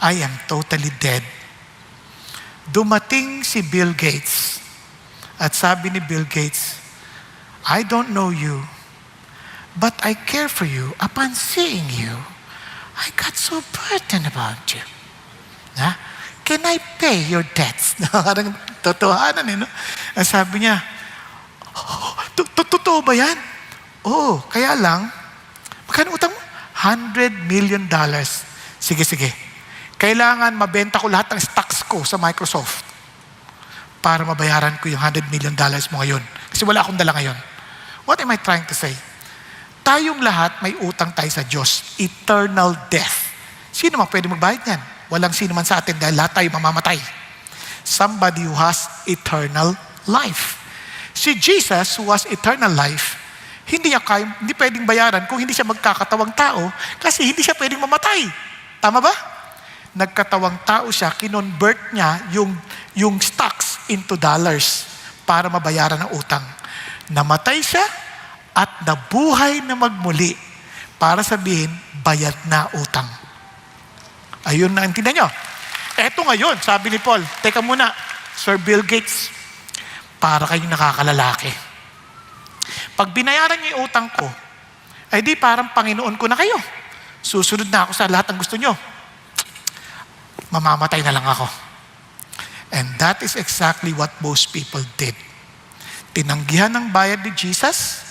I am totally dead. Dumating si Bill Gates. At sabi ni Bill Gates, I don't know you, but I care for you. Upon seeing you, I got so burdened about you. Ha? Can I pay your debts? Parang totohanan eh, no? Ang sabi niya, totoo ba yan? Oo, kaya lang, magkano utang mo? $100 million. Sige. Kailangan mabenta ko lahat ng stocks ko sa Microsoft para mabayaran ko yung $100 million mo ngayon. Kasi wala akong dala ngayon. What am I trying to say? Tayong lahat may utang tayo sa Diyos. Eternal death. Sino man pwede magbayad yan? Walang sino man sa atin dahil lahat tayo mamamatay. Somebody who has eternal life. Si Jesus who has eternal life, hindi pwedeng bayaran kung hindi siya magkakatawang tao kasi hindi siya pwedeng mamatay. Tama ba? Nagkatawang tao siya, kinonvert niya yung stocks into dollars para mabayaran ang utang. Namatay siya at nabuhay na magmuli para sabihin, bayad na utang. Ayun na, intindihan nyo. Eto ngayon, sabi ni Paul, teka muna, Sir Bill Gates, para kayong nakakalalaki. Pag binayaran niyo yung utang ko, ay di parang Panginoon ko na kayo. Susunod na ako sa lahat ng gusto nyo. Mamamatay na lang ako. And that is exactly what most people did. Tinanggihan ng bayad ni Jesus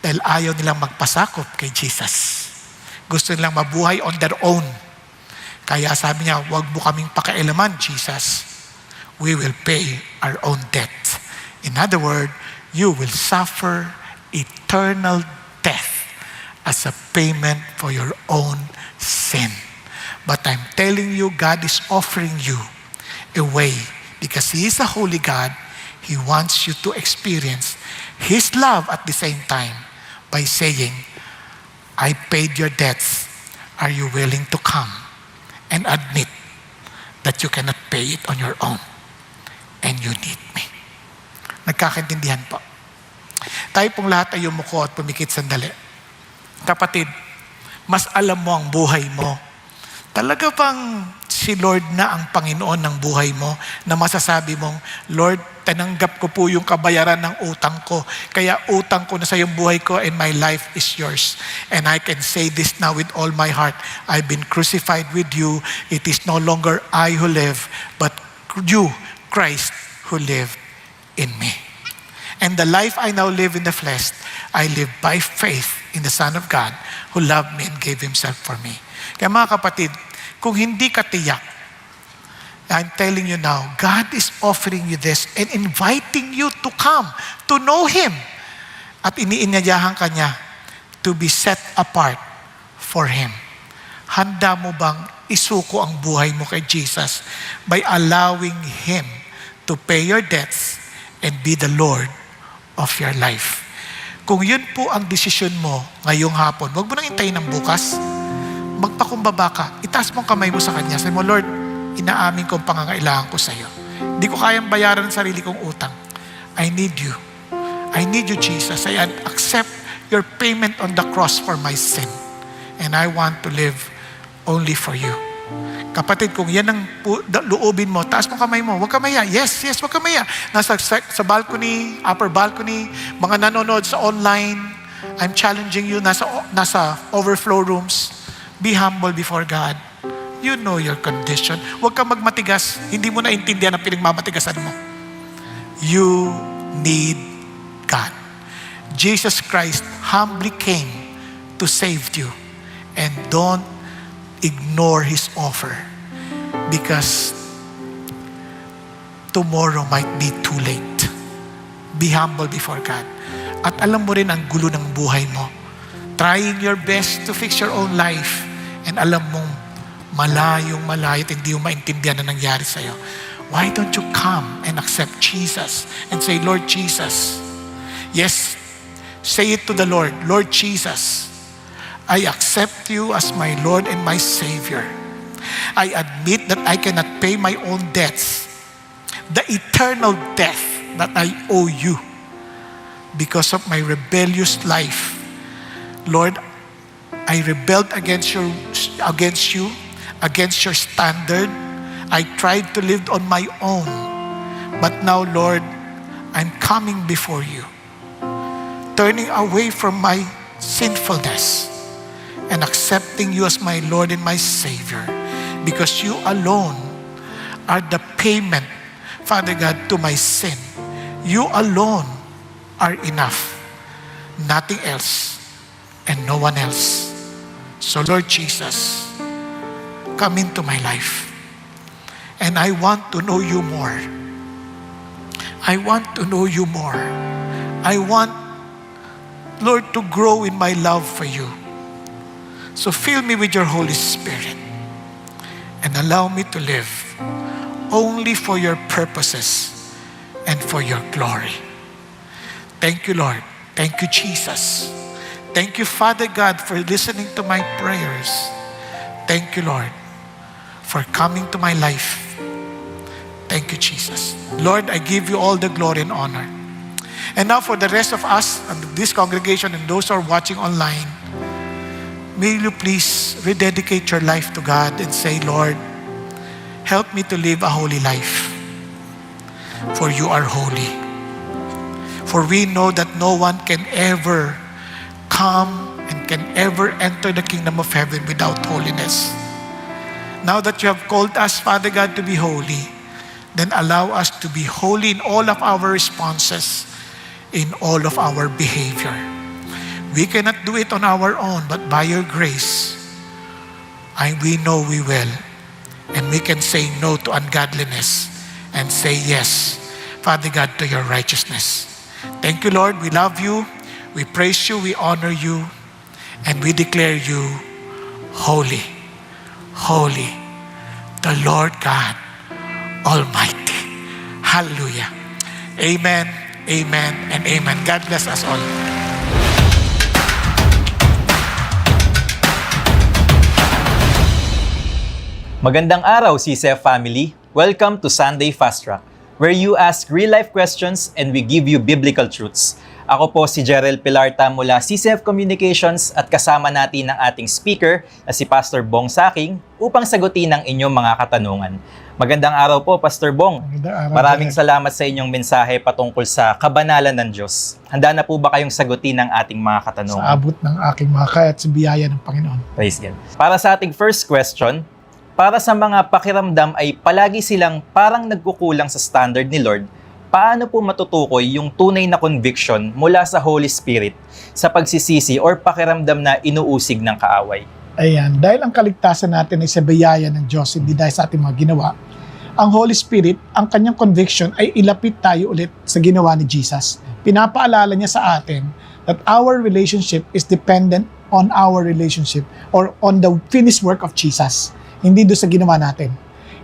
dahil ayaw nilang magpasakop kay Jesus. Gusto nilang mabuhay on their own. Kaya sabi niya, huwag mo kaming pakialaman, Jesus. We will pay our own debt. In other words, you will suffer eternal death as a payment for your own sin. But I'm telling you, God is offering you a way because He is a holy God. He wants you to experience His love at the same time by saying, I paid your debts. Are you willing to come and admit that you cannot pay it on your own and you need me? Nagkakaintindihan po. Tayo pong lahat ay yumuko at pumikit sandali. Kapatid, mas alam mo ang buhay mo. Talaga bang si Lord na ang Panginoon ng buhay mo na masasabi mong, Lord, tinanggap ko po yung kabayaran ng utang ko. Kaya utang ko na sa iyong buhay ko and my life is yours. And I can say this now with all my heart. I've been crucified with you. It is no longer I who live, but you, Christ, who live in me. And the life I now live in the flesh, I live by faith in the Son of God who loved me and gave Himself for me. Kaya mga kapatid, kung hindi ka tiyak, I'm telling you now, God is offering you this and inviting you to come, to know Him. At iniinyayahan ka niya to be set apart for Him. Handa mo bang isuko ang buhay mo kay Jesus by allowing Him to pay your debts and be the Lord of your life? Kung yun po ang desisyon mo ngayong hapon, huwag mo nang hintayin ng bukas. Magpakumbaba ka, itaas mo ang kamay mo sa Kanya. Sabi mo, Lord, inaamin ko ang pangangailangan ko sa iyo. Hindi ko kayang bayaran ang sarili kong utang. I need you. I need you, Jesus. I accept your payment on the cross for my sin. And I want to live only for you. Kapatid, kung yan ang luubin mo, taas mo kamay mo, huwag ka maya. Yes, huwag ka maya. Nasa sa balcony, upper balcony, mga nanonood sa online, I'm challenging you, nasa overflow rooms, be humble before God. You know your condition. Huwag kang magmatigas. Hindi mo naintindihan ang pinagmamatigasan mo. You need God. Jesus Christ humbly came to save you. And don't ignore His offer because tomorrow might be too late. Be humble before God. At alam mo rin ang gulo ng buhay mo. Trying your best to fix your own life and alam mong malayong at hindi mo maintindihan na nangyari sa'yo. Why don't you come and accept Jesus and say, Lord Jesus, yes, Say it to the Lord. Lord Jesus, I accept you as my Lord and my Savior. I admit that I cannot pay my own debts, the eternal debt that I owe you because of my rebellious life. Lord, I rebelled against you, against your standard. I tried to live on my own. But now, Lord, I'm coming before you, turning away from my sinfulness and accepting you as my Lord and my Savior, because you alone are the payment, Father God, to my sin. You alone are enough. Nothing else and no one else. So Lord Jesus, come into my life. And I want to know you more. I want to know you more. I want, Lord, to grow in my love for you. So fill me with your Holy Spirit and allow me to live only for your purposes and for your glory. Thank you, Lord. Thank you, Jesus. Thank you, Father God, for listening to my prayers. Thank you, Lord, for coming to my life. Thank you, Jesus. Lord, I give you all the glory and honor. And now for the rest of us and this congregation and those who are watching online, may you please rededicate your life to God and say, Lord, help me to live a holy life. For you are holy. For we know that no one can ever come and can ever enter the kingdom of heaven without holiness. Now that you have called us, Father God, to be holy, then allow us to be holy in all of our responses, in all of our behavior. We cannot do it on our own, but by your grace, we know we will. And we can say no to ungodliness and say yes, Father God, to your righteousness. Thank you, Lord. We love you. We praise you. We honor you. And we declare you holy, holy, the Lord God Almighty. Hallelujah. Amen, amen, and amen. God bless us all. Magandang araw, CCF family. Welcome to Sunday Fast Track, where you ask real-life questions and we give you biblical truths. Ako po si Jerel Pilarta mula CCF Communications at kasama natin ang ating speaker na si Pastor Bong Saking upang sagutin ang inyong mga katanungan. Magandang araw po, Pastor Bong. Magandang araw, Maraming Jerel. salamat sa inyong mensahe patungkol sa kabanalan ng Diyos. Handa na po ba kayong sagutin ang ating mga katanungan? Sa abot ng aking mga kaya at sa biyaya ng Panginoon. Praise God. Para sa ating first question, para sa mga pakiramdam ay palagi silang parang nagkukulang sa standard ni Lord, paano po matutukoy yung tunay na conviction mula sa Holy Spirit sa pagsisisi or pakiramdam na inuusig ng kaaway? Ayan, dahil ang kaligtasan natin ay sa biyaya ng Diyos, hindi dahil sa ating mga ginawa, ang Holy Spirit, ang kanyang conviction ay ilapit tayo ulit sa ginawa ni Jesus. Pinapaalala niya sa atin that our relationship is dependent on our relationship or on the finished work of Jesus. Hindi doon sa ginawa natin.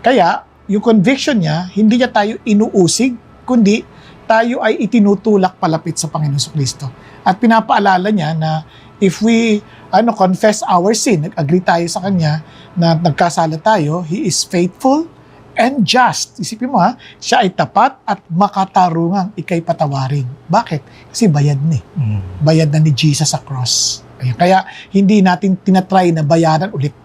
Kaya, yung conviction niya, hindi niya tayo inuusig, kundi tayo ay itinutulak palapit sa Panginoon Kristo. At pinapaalala niya na if we confess our sin, nag-agree tayo sa Kanya na nagkasala tayo, He is faithful and just. Isipin mo siya ay tapat at makatarungang ikay patawarin. Bakit? Kasi bayad na Bayad na ni Jesus sa cross. Kaya hindi natin tinatry na bayaran ulit.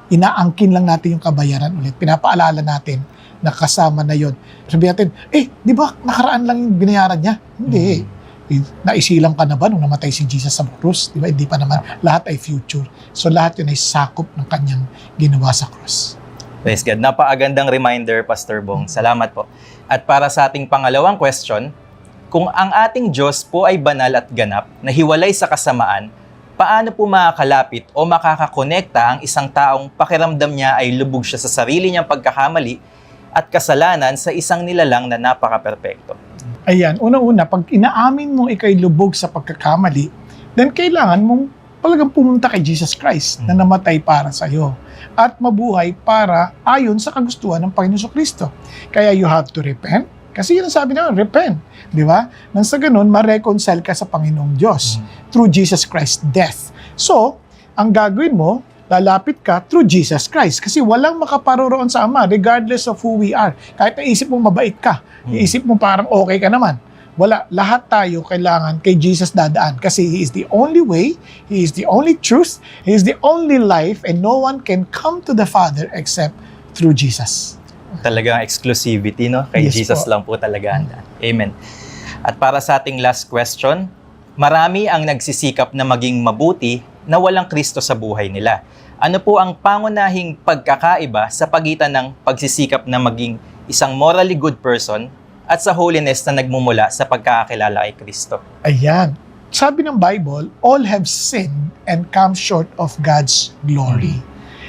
Inaangkin lang natin yung kabayaran ulit. Pinapaalala natin na kasama na yon. Sabi natin, di ba nakaraan lang yung binayaran niya? Hindi. Naisilang ka na ba nung namatay si Jesus sa krus? Di ba? Hindi pa naman. Lahat ay future. So lahat yun ay sakop ng kanyang ginawa sa krus. Praise God. Napakagandang reminder, Pastor Bong. Salamat po. At para sa ating pangalawang question, kung ang ating Diyos po ay banal at ganap, na hiwalay sa kasamaan, paano po makakalapit o makakakonekta ang isang taong pakiramdam niya ay lubog siya sa sarili niyang pagkakamali at kasalanan sa isang nilalang na napaka-perpekto? Ayan, unang-una, pag inaamin mo ikay lubog sa pagkakamali, then kailangan mong talagang pumunta kay Jesus Christ na namatay para sa iyo at mabuhay para ayon sa kagustuhan ng Panginoon Kristo. Kaya you have to repent, Kasi yun ang sabi naman, repent. Di ba? Nang sa ganun, ma-reconcile ka sa Panginoong Diyos through Jesus Christ's death. So, ang gagawin mo, lalapit ka through Jesus Christ. Kasi walang makaparoroon sa Ama regardless of who we are. Kahit naisip mo mabait ka, naisip mo parang okay ka naman. Wala. Lahat tayo kailangan kay Jesus dadaan. Kasi He is the only way, He is the only truth, He is the only life, and no one can come to the Father except through Jesus. Talagang exclusivity, no? Kay Yes Jesus po. lang po talaga ang daan. Amen. At para sa ating last question, marami ang nagsisikap na maging mabuti na walang Kristo sa buhay nila. Ano po ang pangunahing pagkakaiba sa pagitan ng pagsisikap na maging isang morally good person at sa holiness na nagmumula sa pagkakakilala kay Kristo? Ayan. Sabi ng Bible, all have sinned and come short of God's glory.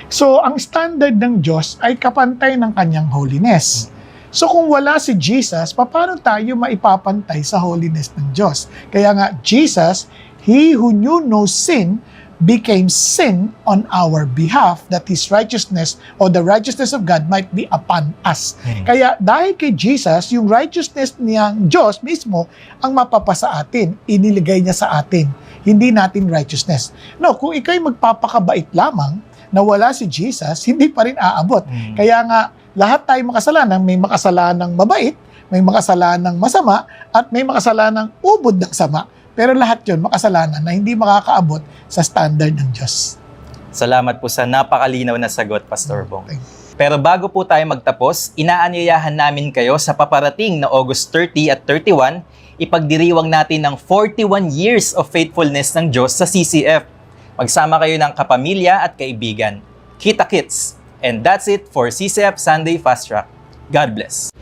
So, ang standard ng Diyos ay kapantay ng kanyang holiness. So, kung wala si Jesus, paano tayo maipapantay sa holiness ng Diyos? Kaya nga, Jesus, He who knew no sin, became sin on our behalf that His righteousness or the righteousness of God might be upon us. Kaya dahil kay Jesus, yung righteousness niyang Diyos mismo ang mapapasa atin, iniligay niya sa atin, hindi natin righteousness. No, kung ikaw'y magpapakabait lamang na wala si Jesus, hindi pa rin aabot. Kaya nga, lahat tayo makasalanan, may makasalanang mabait, may makasalanang masama, at may makasalanang ubod ng sama. Pero lahat yun, makasalanan na hindi makakaabot sa standard ng Diyos. Salamat po sa napakalinaw na sagot, Pastor Bong. Thank Pero bago po tayo magtapos, inaanyayahan namin kayo sa paparating na August 30 at 31, ipagdiriwang natin ang 41 years of faithfulness ng Diyos sa CCF. Magsama kayo ng kapamilya at kaibigan. Kita-kits! And that's it for CCF Sunday Fast Track. God bless!